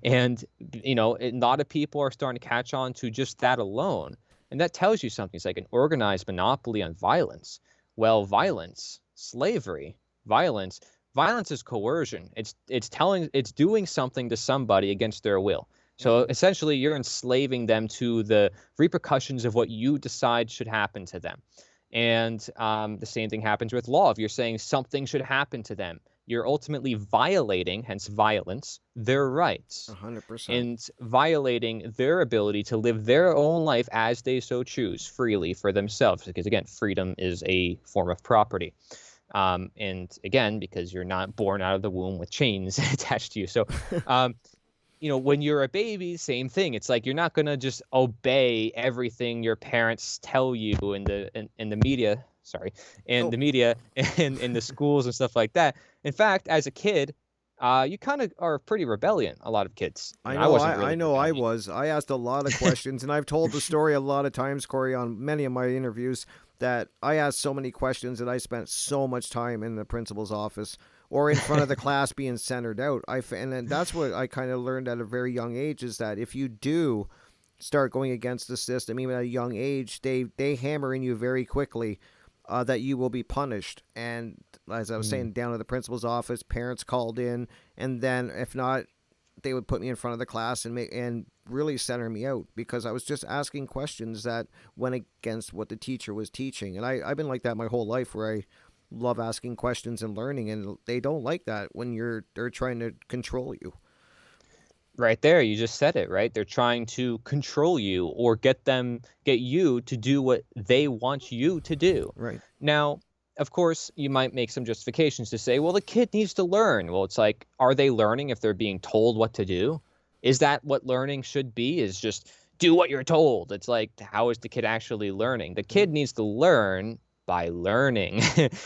And, a lot of people are starting to catch on to just that alone. And that tells you something. It's like an organized monopoly on violence. Well, violence, slavery, violence is coercion. It's doing something to somebody against their will. Yep. So essentially, you're enslaving them to the repercussions of what you decide should happen to them. And the same thing happens with law. If you're saying something should happen to them, you're ultimately violating, hence violence, their rights 100%. and violating their ability to live their own life as they so choose, freely for themselves. Because again, freedom is a form of property. And again, because you're not born out of the womb with chains attached to you. So, um, when you're a baby, same thing. It's like you're not gonna just obey everything your parents tell you in the media. Sorry, in Oh, the media and in the schools and stuff like that. In fact, as a kid, you kind of are pretty rebellion. A lot of kids. I I know, wasn't I really know I rebellion. was. I asked a lot of questions, and I've told the story a lot of times, Corey, on many of my interviews, that I asked so many questions that I spent so much time in the principal's office or in front of the class being centered out. And then that's what I kind of learned at a very young age is that if you do start going against the system, even at a young age, they hammer in you very quickly that you will be punished. And as I was Mm. saying, down to the principal's office, parents called in, and then if not, they would put me in front of the class and really center me out because I was just asking questions that went against what the teacher was teaching. And I've been like that my whole life where I love asking questions and learning, and they don't like that when they're trying to control you. Right there, you just said it, right? They're trying to control you or get you to do what they want you to do. Right. Now, of course, you might make some justifications to say, well, the kid needs to learn. Well, it's like, are they learning if they're being told what to do? Is that what learning should be? Is just do what you're told. It's like, how is the kid actually learning? The Yep. kid needs to learn by learning.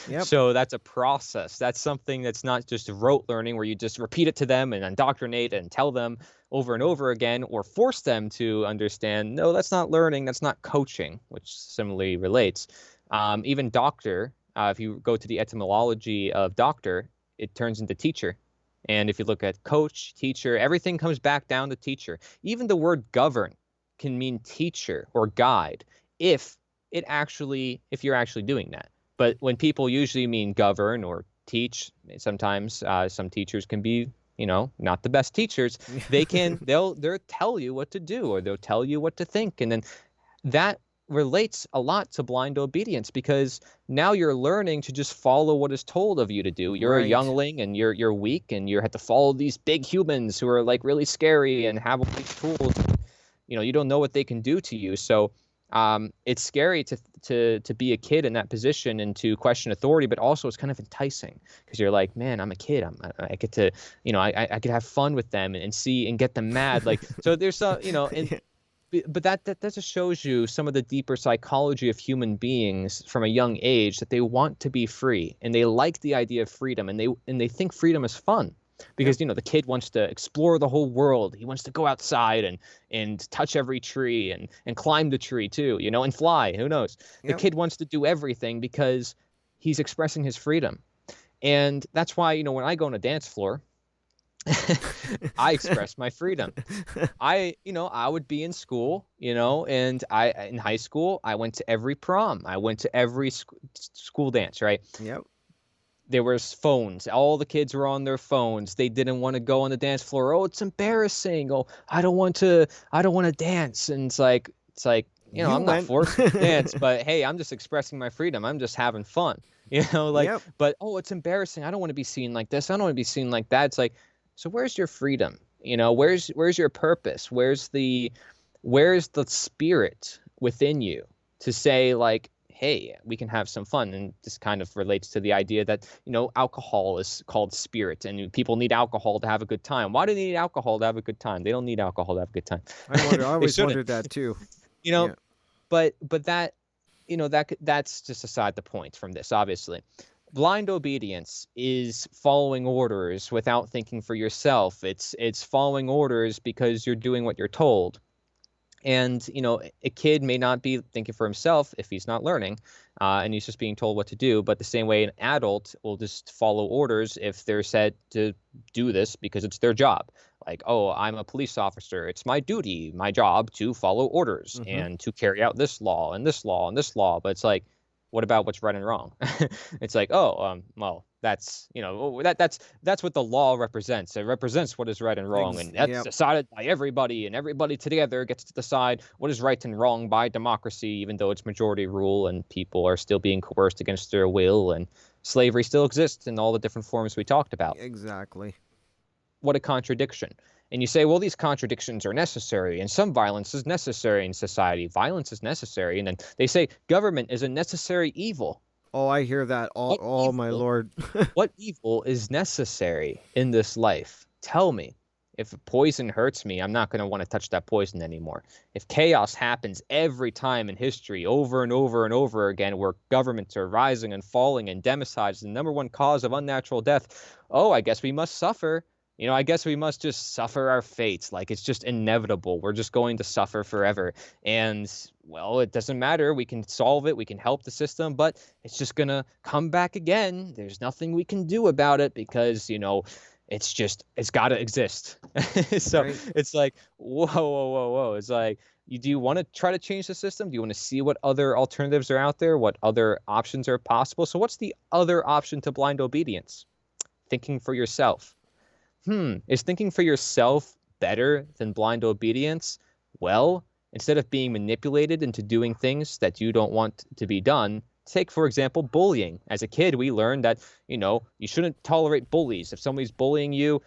Yep. So that's a process. That's something that's not just rote learning where you just repeat it to them and indoctrinate and tell them over and over again or force them to understand. No, that's not learning. That's not coaching, which similarly relates. Even doctor, if you go to the etymology of doctor, it turns into teacher. And if you look at coach, teacher, everything comes back down to teacher. Even the word govern can mean teacher or guide if if you're actually doing that. But when people usually mean govern or teach, sometimes some teachers can be, not the best teachers. They'll tell you what to do or they'll tell you what to think. And then that relates a lot to blind obedience because now you're learning to just follow what is told of you to do. You're a Right. youngling and you're weak and you have to follow these big humans who are like really scary and have all these tools. You don't know what they can do to you. So it's scary to be a kid in that position and to question authority, but also it's kind of enticing because you're like, man, I'm a kid. I get to, I could have fun with them and see and get them mad. Like, so there's some, and Yeah. but that just shows you some of the deeper psychology of human beings from a young age that they want to be free and they like the idea of freedom and they think freedom is fun. Yep. because the kid wants to explore the whole world. He wants to go outside and touch every tree and climb the tree too, and fly. Who knows? The Yep. kid wants to do everything because he's expressing his freedom. And that's why, when I go on a dance floor, I express my freedom. I would be in school, and in high school, I went to every prom. I went to every school dance, right? Yep. There was phones. All the kids were on their phones. They didn't want to go on the dance floor. Oh, it's embarrassing. Oh, I don't want to dance. And it's like, You I'm not went. forcing you to dance, but hey, I'm just expressing my freedom. I'm just having fun. Like, Yep. but oh, it's embarrassing. I don't want to be seen like this. I don't want to be seen like that. It's like, so where's your freedom? Where's your purpose? Where's the spirit within you to say, like, hey, we can have some fun? And this kind of relates to the idea that, alcohol is called spirit, and people need alcohol to have a good time. Why do they need alcohol to have a good time? They don't need alcohol to have a good time. I wonder. I They always shouldn't, wondered that too. you know, Yeah. but that's just aside the point from this, obviously. Blind obedience is following orders without thinking for yourself. It's following orders because you're doing what you're told. And, a kid may not be thinking for himself if he's not learning, and he's just being told what to do. But the same way an adult will just follow orders if they're said to do this because it's their job. Like, oh, I'm a police officer. It's my duty, my job to follow orders Mm-hmm. and to carry out this law and this law and this law. But it's like, what about what's right and wrong? It's like, oh, well, that's that's what the law represents. It represents what is right and wrong, and that's Yep. decided by everybody, and everybody together gets to decide what is right and wrong by democracy, even though it's majority rule and people are still being coerced against their will, and slavery still exists in all the different forms we talked about. Exactly. What a contradiction. And you say, well, these contradictions are necessary, and some violence is necessary in society. Violence is necessary. And then they say government is a necessary evil. Oh, I hear that. What Oh, my evil? lord. What evil is necessary in this life? Tell me. If poison hurts me, I'm not going to want to touch that poison anymore. If chaos happens every time in history, over and over and over again, where governments are rising and falling and democide is the number one cause of unnatural death, oh, I guess we must suffer. I guess we must just suffer our fates. Like, it's just inevitable. We're just going to suffer forever. And, well, it doesn't matter. We can solve it. We can help the system, but it's just going to come back again. There's nothing we can do about it because, it's got to exist. So Right. it's like, whoa, whoa, whoa, whoa. It's like, do you want to try to change the system? Do you want to see what other alternatives are out there? What other options are possible? So what's the other option to blind obedience? Thinking for yourself. Is thinking for yourself better than blind obedience? Well, instead of being manipulated into doing things that you don't want to be done, take, for example, bullying. As a kid, we learned that, you shouldn't tolerate bullies. If somebody's bullying you,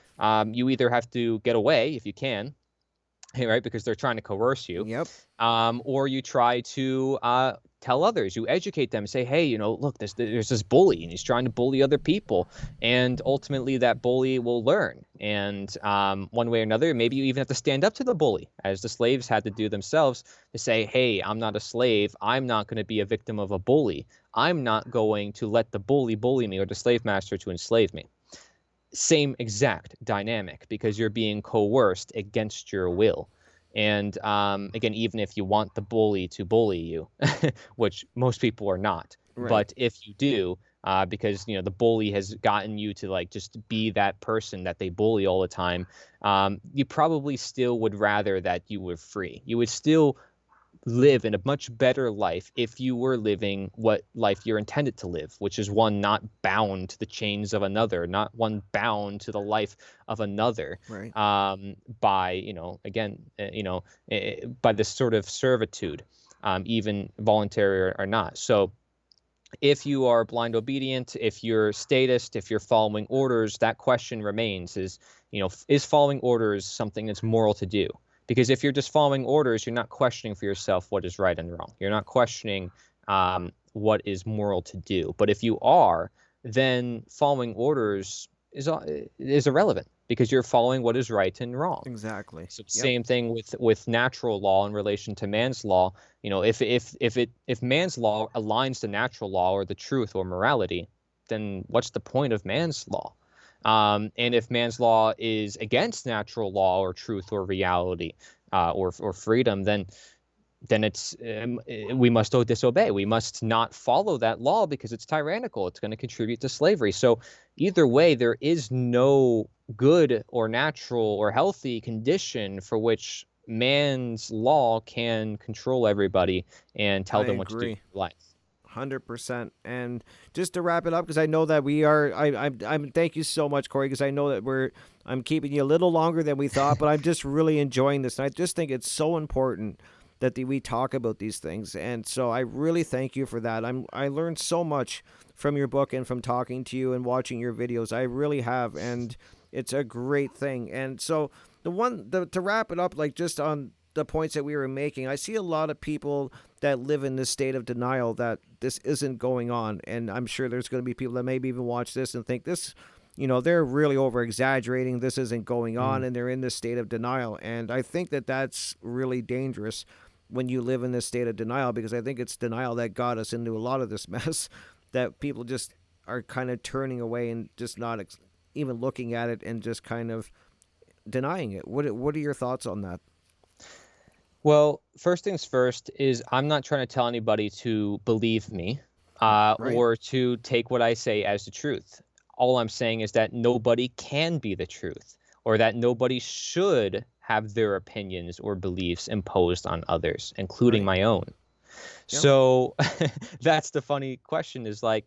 you either have to get away if you can, right, because they're trying to coerce you, Yep. or you try to tell others, you educate them, say, hey, look, there's this bully and he's trying to bully other people, and ultimately that bully will learn. And one way or another, maybe you even have to stand up to the bully, as the slaves had to do themselves, to say, hey, I'm not a slave. I'm not going to be a victim of a bully. I'm not going to let the bully me, or the slave master to enslave me. Same exact dynamic, because you're being coerced against your will. And again, even if you want the bully to bully you, which most people are not, Right. but if you do, because the bully has gotten you to, like, just be that person that they bully all the time, you probably still would rather that you were free. You would still live in a much better life if you were living what life you're intended to live, which is one not bound to the chains of another, not one bound to the life of another, Right. by, again, by this sort of servitude, even voluntary or not. So if you are blind obedient, if you're statist, if you're following orders, that question remains: is following orders something that's moral to do? Because if you're just following orders, you're not questioning for yourself what is right and wrong. You're not questioning what is moral to do. But if you are, then following orders is irrelevant, because you're following what is right and wrong. Exactly. So Yep. same thing with natural law in relation to man's law. If man's law aligns to natural law or the truth or morality, then what's the point of man's law? And if man's law is against natural law or truth or reality, or freedom, then it's we must disobey. We must not follow that law because it's tyrannical. It's going to contribute to slavery. So either way, there is no good or natural or healthy condition for which man's law can control everybody and tell I them what to do agree. with their life. 100%. And just to wrap it up, because I know that we are, I'm thank you so much, Corey, because I know that I'm keeping you a little longer than we thought, but I'm just really enjoying this. And I just think it's so important that we talk about these things. And so I really thank you for that. I learned so much from your book and from talking to you and watching your videos. I really have. And it's a great thing. And so to wrap it up, like just on the points that we were making, I see a lot of people that live in this state of denial that this isn't going on. And I'm sure there's going to be people that maybe even watch this and think this, they're really over exaggerating. This isn't going on. Mm. And they're in this state of denial. And I think that that's really dangerous when you live in this state of denial, because I think it's denial that got us into a lot of this mess that people just are kind of turning away and just not even looking at it and just kind of denying it. What are your thoughts on that? Well, first things first is I'm not trying to tell anybody to believe me, Right. or to take what I say as the truth. All I'm saying is that nobody can be the truth, or that nobody should have their opinions or beliefs imposed on others, including Right. my own. Yep. So that's the funny question, is like,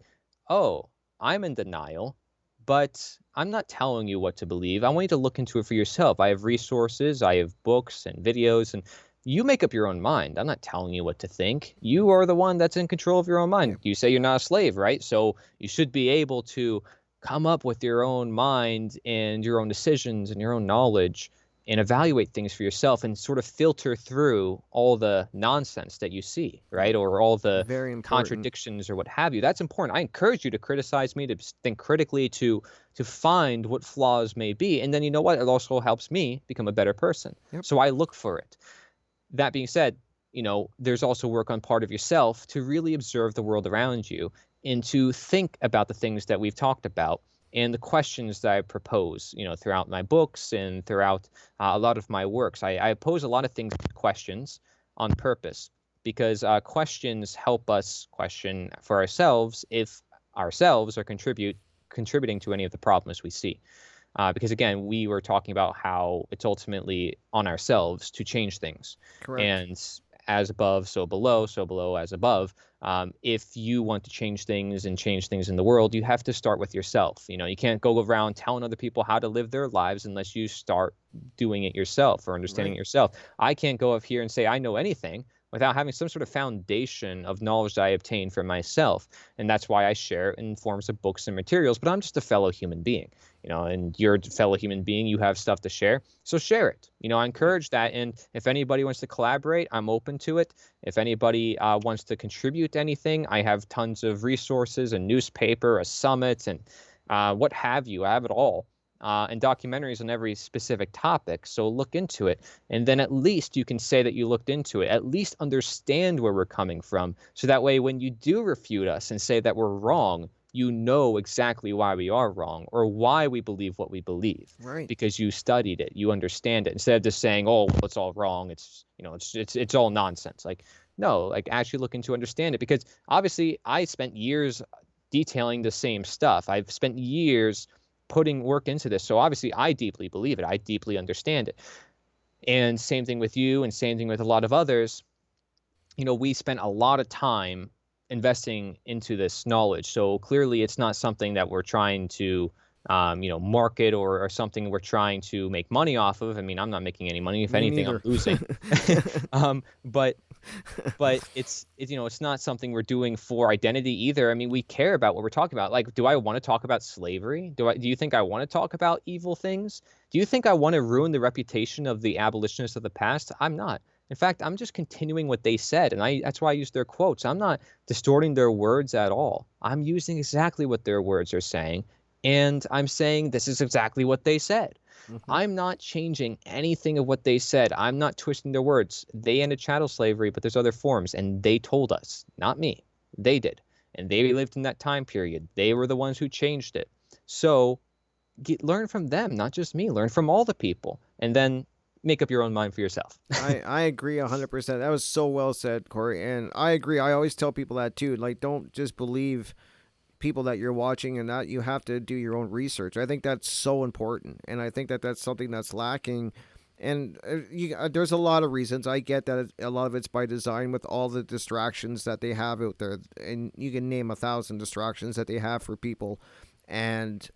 oh, I'm in denial, but I'm not telling you what to believe. I want you to look into it for yourself. I have resources, I have books and videos, and you make up your own mind. I'm not telling you what to think. You are the one that's in control of your own mind. Yep. You say you're not a slave, right? So you should be able to come up with your own mind and your own decisions and your own knowledge and evaluate things for yourself and sort of filter through all the nonsense that you see, right? Or all the Very important. contradictions or what have you. That's important. I encourage you to criticize me, to think critically, to find what flaws may be. And then you know what? It also helps me become a better person. Yep. So I look for it. That being said, there's also work on part of yourself to really observe the world around you and to think about the things that we've talked about and the questions that I propose, throughout my books and throughout a lot of my works. I pose a lot of things, questions, on purpose, because questions help us question for ourselves if ourselves are contributing to any of the problems we see. Because again, we were talking about how it's ultimately on ourselves to change things, Correct. and as above, so below as above. If you want to change things and change things in the world, you have to start with yourself. You can't go around telling other people how to live their lives unless you start doing it yourself or understanding it Right. yourself. I can't go up here and say I know anything without having some sort of foundation of knowledge that I obtained for myself. And that's why I share in forms of books and materials. But I'm just a fellow human being, and you're a fellow human being. You have stuff to share. So share it. I Yep. encourage that. And if anybody wants to collaborate, I'm open to it. If anybody wants to contribute to anything, I have tons of resources, a newspaper, a summit, and what have you. I have it all. And documentaries on every specific topic. So look into it. And then at least you can say that you looked into it. At least understand where we're coming from. So that way, when you do refute us and say that we're wrong, you know exactly why we are wrong or why we believe what we believe, Right. because you studied it, you understand it, instead of just saying, "Oh, well, it's all wrong. It's all nonsense." Like, no, like actually looking to understand it, because obviously I spent years detailing the same stuff. I've spent years putting work into this. So obviously I deeply believe it. I deeply understand it. And same thing with you, and same thing with a lot of others. We spent a lot of time investing into this knowledge. So clearly it's not something that we're trying to market, or something we're trying to make money off of. I mean, I'm not making any money. If Me anything, I'm neither. losing. But it's not something we're doing for identity either. I mean, we care about what we're talking about. Like, do I want to talk about slavery? Do you think I want to talk about evil things? Do you think I want to ruin the reputation of the abolitionists of the past? I'm not. In fact, I'm just continuing what they said, and that's why I use their quotes. I'm not distorting their words at all. I'm using exactly what their words are saying, and I'm saying this is exactly what they said. Hmm. I'm not changing anything of what they said. I'm not twisting their words. They ended chattel slavery, but there's other forms, and they told us, not me. They did. And they lived in that time period. They were the ones who changed it. So learn from them, not just me. Learn from all the people, and then make up your own mind for yourself. I agree 100%. That was so well said, Corey. And I agree. I always tell people that too. Like, don't just believe people that you're watching, and that you have to do your own research. I think that's so important. And I think that that's something that's lacking. And there's a lot of reasons. I get that a lot of it's by design with all the distractions that they have out there. And you can name 1,000 distractions that they have for people. And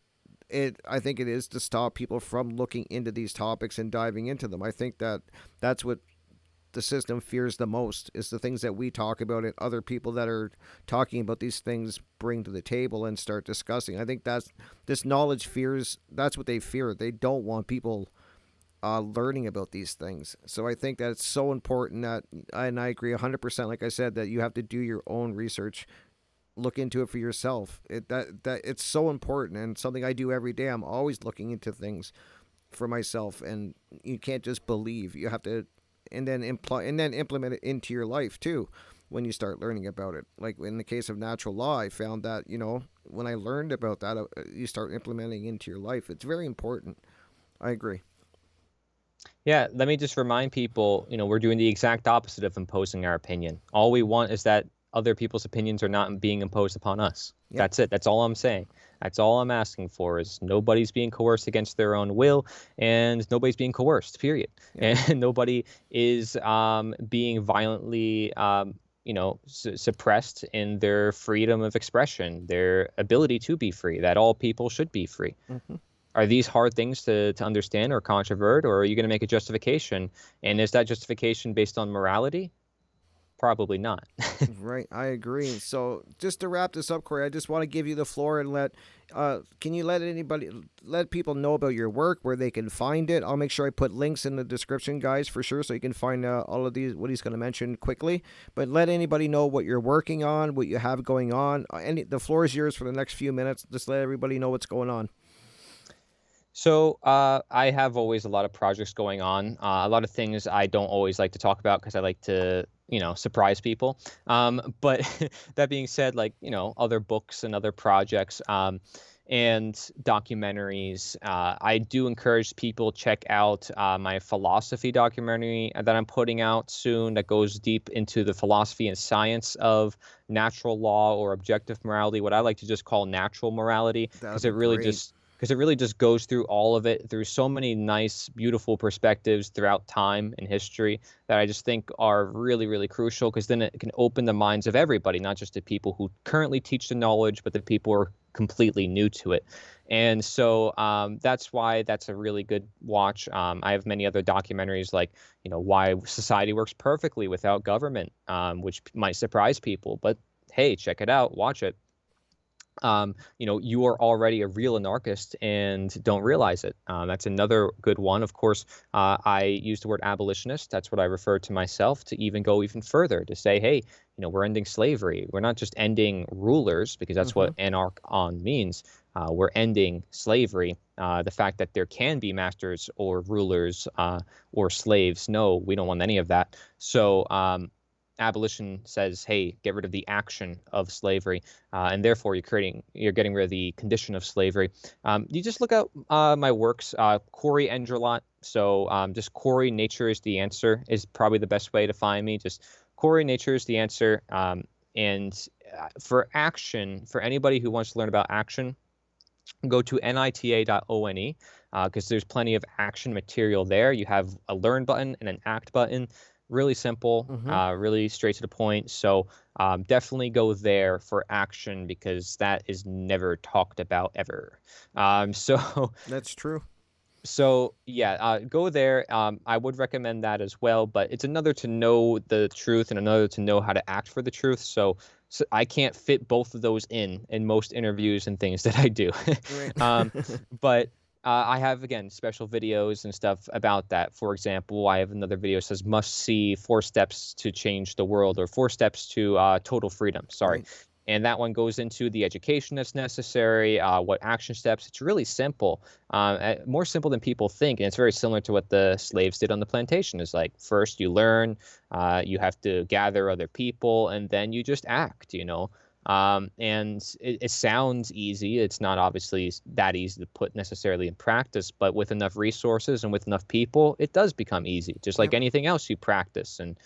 I think it is to stop people from looking into these topics and diving into them. I think that that's what the system fears the most, is the things that we talk about and other people that are talking about these things bring to the table and start discussing. I think that's this knowledge fears. That's what they fear. They don't want people learning about these things. So I think that it's so important that, and I agree 100%. Like I said, that you have to do your own research, look into it for yourself. That it's so important, and something I do every day. I'm always looking into things for myself, and you can't just believe. You have to, and then implement it into your life too. When you start learning about it, like in the case of natural law, I found that when I learned about that, you start implementing into your life. It's very important. I agree. Yeah, let me just remind people, we're doing the exact opposite of imposing our opinion. All we want is that other people's opinions are not being imposed upon us. Yep. That's it. That's all I'm saying. That's all I'm asking for, is nobody's being coerced against their own will, and nobody's being coerced, period. Yep. And nobody is being violently suppressed in their freedom of expression, their ability to be free, that all people should be free. Mm-hmm. Are these hard things to understand or controvert, or are you going to make a justification? And is that justification based on morality? Probably not. Right, I agree. So just to wrap this up, Corey, I just want to give you the floor and can you let people know about your work, where they can find it? I'll make sure I put links in the description, guys, for sure, so you can find all of these, what he's going to mention quickly. But let anybody know what you're working on, what you have going on. The floor is yours for the next few minutes. Just let everybody know what's going on. So I have always a lot of projects going on. A lot of things I don't always like to talk about because I like to, surprise people. But that being said, like, other books and other projects and documentaries, I do encourage people check out my philosophy documentary that I'm putting out soon, that goes deep into the philosophy and science of natural law or objective morality, what I like to just call natural morality, That'd because be it really great. just because it really just goes through all of it, through so many nice, beautiful perspectives throughout time and history, that I just think are really, really crucial, because then it can open the minds of everybody, not just the people who currently teach the knowledge, but the people who are completely new to it. And so that's why that's a really good watch. I have many other documentaries, like, why society works perfectly without government, which might surprise people. But hey, check it out, watch it. You are already a real anarchist and don't realize it. That's another good one. Of course, I use the word abolitionist. That's what I refer to myself, to even go even further, to say, hey, we're ending slavery. We're not just ending rulers, because that's Mm-hmm. what anarch-on means. We're ending slavery. The fact that there can be masters or rulers or slaves. No, we don't want any of that. So, abolition says, hey, get rid of the action of slavery, and therefore you're getting rid of the condition of slavery. You just look at my works, Cory Edmund. So just Cory, Nature is the Answer is probably the best way to find me. Just Cory, Nature is the Answer. And for action, for anybody who wants to learn about action, go to nita.one, because there's plenty of action material there. You have a learn button and an act button. Really simple, Mm-hmm. really straight to the point. So definitely go there for action, because that is never talked about ever. So That's true. so yeah, go there. I would recommend that as well, but it's another to know the truth and another to know how to act for the truth. So I can't fit both of those in most interviews and things that I do. Right. But I have, again, special videos and stuff about that. For example, I have another video that says "Must see 4 steps to change the world," or 4 steps to total freedom. Sorry. Right. And that one goes into the education that's necessary, what action steps. It's really simple, more simple than people think. And it's very similar to what the slaves did on the plantation. Is like, first you learn, you have to gather other people, and then you just act, And it sounds easy. It's not obviously that easy to put necessarily in practice, but with enough resources and with enough people, it does become easy, just like Yep. anything else you practice and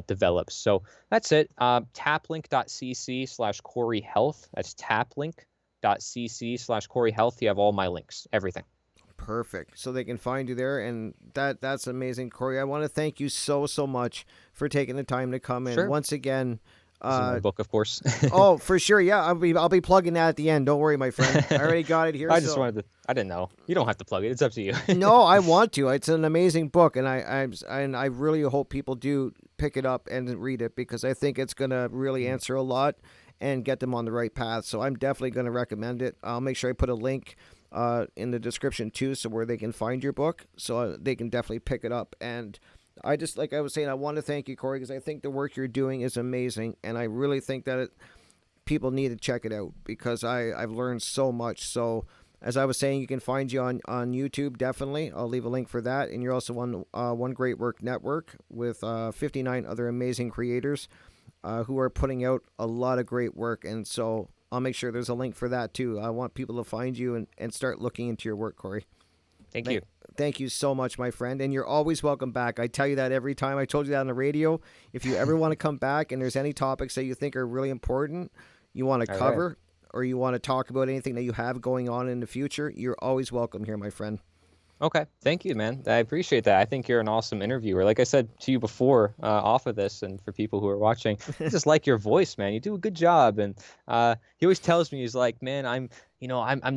develop. So that's it. Taplink.cc/Cory Health. That's taplink.cc/Cory Health. You have all my links, everything. Perfect. So they can find you there, and that's amazing, Cory. I want to thank you so much for taking the time to come in Sure. once again. This is my book, of course. Oh, for sure. Yeah, I'll be plugging that at the end. Don't worry, my friend. I already got it here. I just So wanted to. I didn't know. You don't have to plug it. It's up to you. no, I want to. It's an amazing book, and I really hope people do pick it up and read it because I think it's gonna really answer a lot and get them on the right path. So I'm definitely gonna recommend it. I'll make sure I put a link in the description too, so where they can find your book, so they can definitely pick it up. And I just, like I was saying, I want to thank you, Cory, because I think the work you're doing is amazing, and I really think that people need to check it out because I've learned so much. So as I was saying, you can find you on YouTube, definitely. I'll leave a link for that. And you're also on One Great Work Network with 59 other amazing creators who are putting out a lot of great work. And so I'll make sure there's a link for that too. I want people to find you and start looking into your work, Cory. Thank you. Thank you so much, my friend. And you're always welcome back. I tell you that every time. I told you that on the radio. If you ever want to come back and there's any topics that you think are really important, you want to All cover, right. or you want to talk about anything that you have going on in the future, you're always welcome here, my friend. Okay. Thank you, man. I appreciate that. I think you're an awesome interviewer. Like I said to you before, off of this, and for people who are watching, I just like your voice, man. You do a good job. And he always tells me, he's like, man, I'm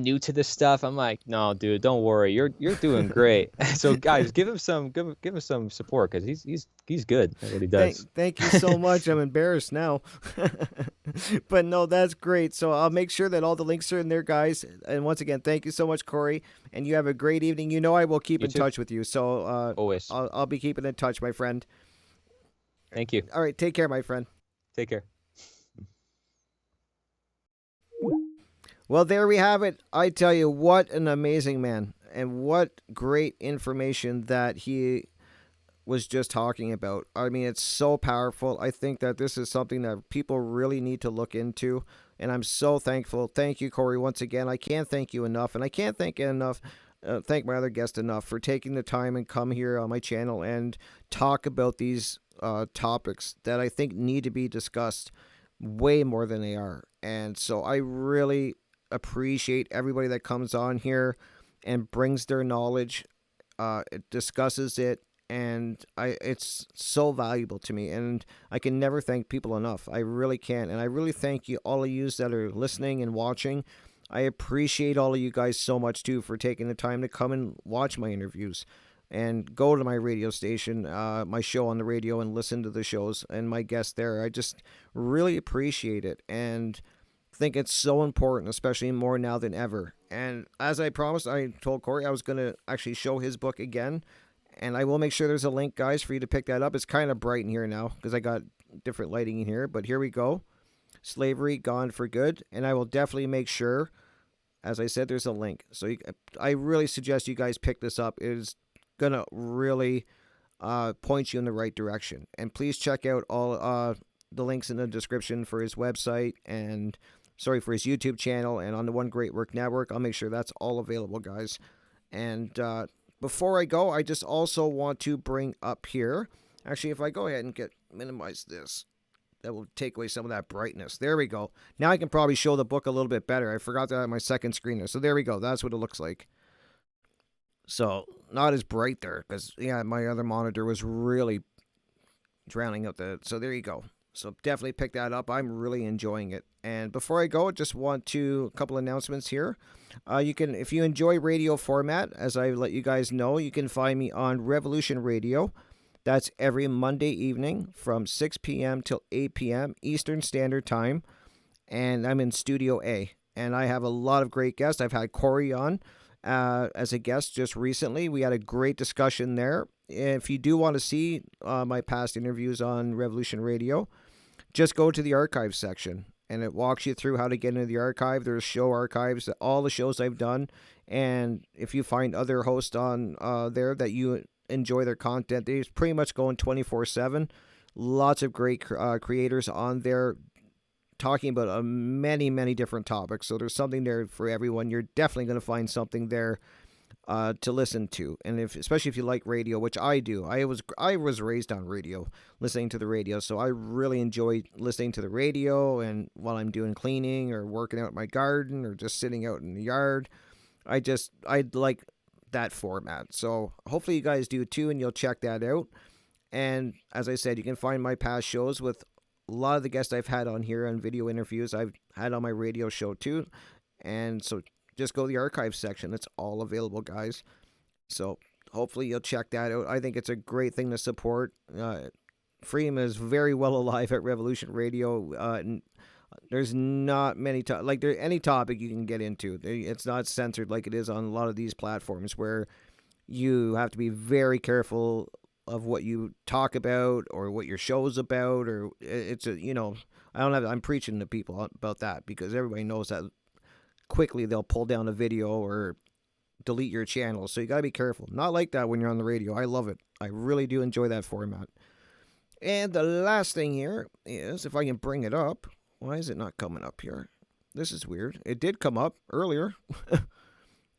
new to this stuff. I'm like, no, dude, don't worry. You're doing great. So guys, give him some support because he's good at what he does. Thank you so much. I'm embarrassed now. But no, that's great. So I'll make sure that all the links are in there, guys. And once again, thank you so much, Cory. And you have a great evening. You know I will keep You in too. touch with you. So Always. I'll be keeping in touch, my friend. Thank you. All right, take care, my friend. Take care. Well, there we have it. I tell you, what an amazing man, and what great information that he was just talking about. I mean, it's so powerful. I think that this is something that people really need to look into, and I'm so thankful. Thank you, Cory, once again. I can't thank you enough, and I can't thank my other guest enough for taking the time and come here on my channel and talk about these topics that I think need to be discussed way more than they are. And so I really appreciate everybody that comes on here and brings their knowledge, discusses it, and it's so valuable to me. And I can never thank people enough. I really can't. And I really thank you, all of you that are listening and watching. I appreciate all of you guys so much too for taking the time to come and watch my interviews and go to my radio station, my show on the radio, and listen to the shows and my guests there. I just really appreciate it and think it's so important, especially more now than ever. And as I promised, I told Cory I was going to actually show his book again. And I will make sure there's a link, guys, for you to pick that up. It's kind of bright in here now because I got different lighting in here. But here we go. Slavery Gone for Good. And I will definitely make sure, as I said, there's a link. So I really suggest you guys pick this up. It is going to really point you in the right direction. And please check out all the links in the description for his website and, sorry, for his YouTube channel and on the One Great Work Network. I'll make sure that's all available, guys. And before I go, I just also want to bring up here, actually, if I go ahead and minimize this, that will take away some of that brightness. There we go. Now I can probably show the book a little bit better. I forgot that on my second screen there. So there we go. That's what it looks like. So not as bright there because, yeah, my other monitor was really drowning out so there you go. So definitely pick that up. I'm really enjoying it. And before I go, just want to a couple announcements here. You can, if you enjoy radio format, as I let you guys know, you can find me on Revolution Radio. That's every Monday evening from 6 p.m. till 8 p.m. Eastern Standard Time. And I'm in Studio A. And I have a lot of great guests. I've had Cory on as a guest just recently. We had a great discussion there. If you do want to see my past interviews on Revolution Radio, just go to the archives section. And it walks you through how to get into the archive. There's show archives, all the shows I've done. And if you find other hosts on there that you enjoy their content, they're pretty much going 24/7. Lots of great creators on there talking about many, many different topics. So there's something there for everyone. You're definitely going to find something there to listen to, and especially if you like radio, which I do. I was raised on radio, listening to the radio, so I really enjoy listening to the radio. And while I'm doing cleaning or working out my garden or just sitting out in the yard, I like that format. So hopefully you guys do too, and you'll check that out. And as I said, you can find my past shows with a lot of the guests I've had on here and video interviews I've had on my radio show too. And so just go to the archive section. It's all available, guys. So hopefully you'll check that out. I think it's a great thing to support. Freedom is very well alive at Revolution Radio. And there's not many like there any topic you can get into. It's not censored like it is on a lot of these platforms where you have to be very careful of what you talk about or what your show's about, or it's a I'm preaching to people about that because everybody knows that quickly they'll pull down a video or delete your channel. So you got to be careful. Not like that when you're on the radio. I love it. I really do enjoy that format. And the last thing here is, if I can bring it up. Why is it not coming up here? This is weird. It did come up earlier. All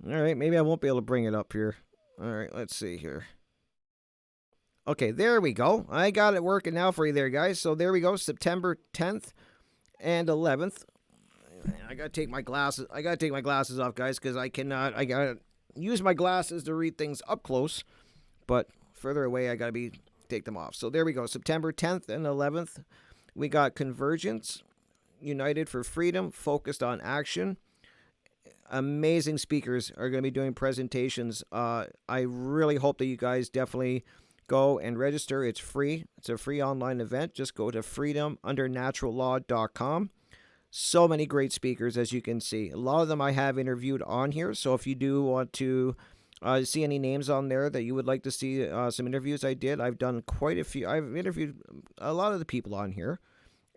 right, maybe I won't be able to bring it up here. All right, let's see here. Okay, there we go. I got it working now for you there, guys. So there we go, September 10th and 11th. I gotta take my glasses. Off, guys, because I cannot. I gotta use my glasses to read things up close, but further away, I gotta take them off. So there we go, September 10th and 11th. We got Convergence, United for Freedom, Focused on Action. Amazing speakers are going to be doing presentations. I really hope that you guys definitely go and register. It's free. It's a free online event. Just go to freedomundernaturallaw.com. So many great speakers, as you can see. A lot of them I have interviewed on here. So if you do want to see any names on there that you would like to see some interviews I did, I've done quite a few. I've interviewed a lot of the people on here.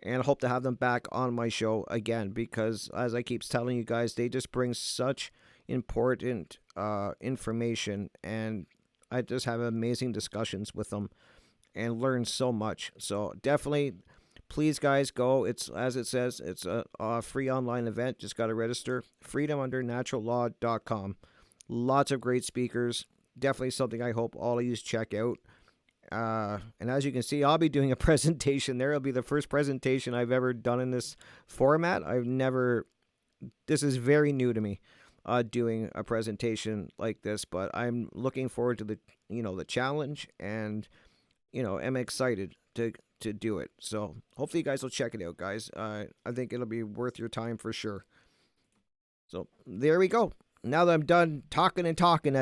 And I hope to have them back on my show again because, as I keep telling you guys, they just bring such important information. And I just have amazing discussions with them and learn so much. So definitely, please, guys, go. It's, as it says, it's a free online event. Just got to register. freedomundernaturallaw.com. Lots of great speakers. Definitely something I hope all of you check out. And as you can see, I'll be doing a presentation there. It'll be the first presentation I've ever done in this format. This is very new to me, doing a presentation like this, but I'm looking forward to the challenge, and, am excited to do it. So hopefully you guys will check it out, guys. I think it'll be worth your time for sure. So there we go. Now that I'm done talking at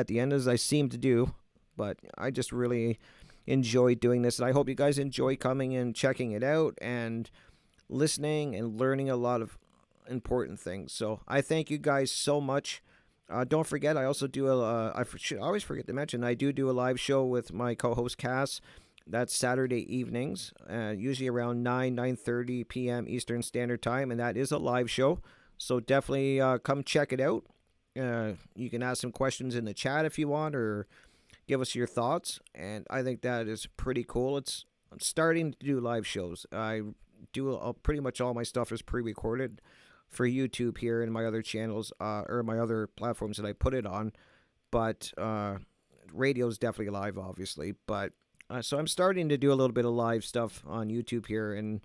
the end, as I seem to do, but I just really enjoy doing this, and I hope you guys enjoy coming and checking it out and listening and learning a lot of important things. So I thank you guys so much. Don't forget, I also do I always forget to mention, I do a live show with my co-host Cass. That's Saturday evenings, usually around 9:30 p.m. Eastern Standard Time, and that is a live show. So definitely come check it out. You can ask some questions in the chat if you want, or give us your thoughts, and I think that is pretty cool. I'm starting to do live shows. I do pretty much all my stuff is pre-recorded for YouTube here and my other channels, or my other platforms that I put it on. But radio is definitely live, obviously. But so I'm starting to do a little bit of live stuff on YouTube here, and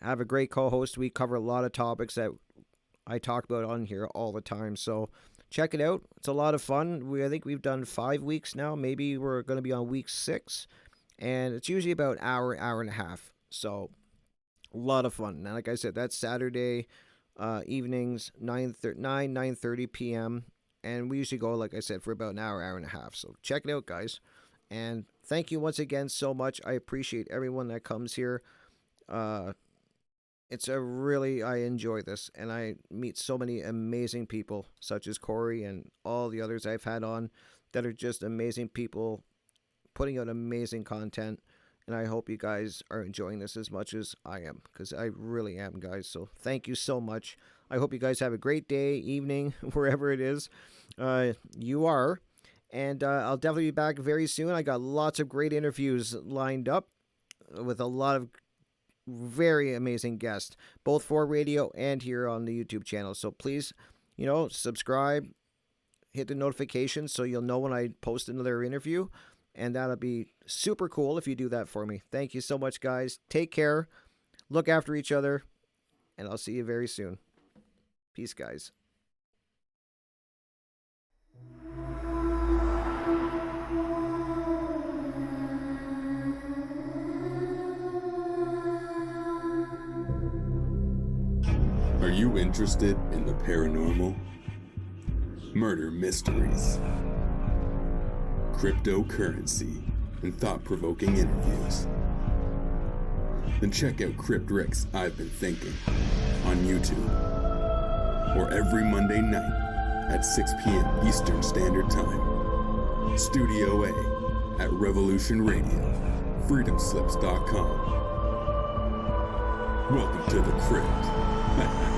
I have a great co-host. We cover a lot of topics that I talk about on here all the time. So check it out. It's a lot of fun. I think we've done 5 weeks now. Maybe we're going to be on week 6. And it's usually about an hour and a half. So a lot of fun. Now, like I said, that's Saturday evenings, 9:30 p.m. And we usually go, like I said, for about an hour and a half. So check it out, guys. And thank you once again so much. I appreciate everyone that comes here. I enjoy this, and I meet so many amazing people, such as Cory and all the others I've had on that are just amazing people putting out amazing content. And I hope you guys are enjoying this as much as I am, because I really am, guys. So thank you so much. I hope you guys have a great day, evening, wherever it is you are. And I'll definitely be back very soon. I got lots of great interviews lined up with a lot of very amazing guests, both for radio and here on the YouTube channel. So please, subscribe, hit the notifications so you'll know when I post another interview. And that'll be super cool if you do that for me. Thank you so much, guys. Take care. Look after each other. And I'll see you very soon. Peace, guys. Are you interested in the paranormal? Murder mysteries, cryptocurrency, and thought-provoking interviews? Then check out Crypt Rick's I've Been Thinking on YouTube, or every Monday night at 6 p.m. Eastern Standard Time. Studio A at Revolution Radio, freedomslips.com. Welcome to the Crypt.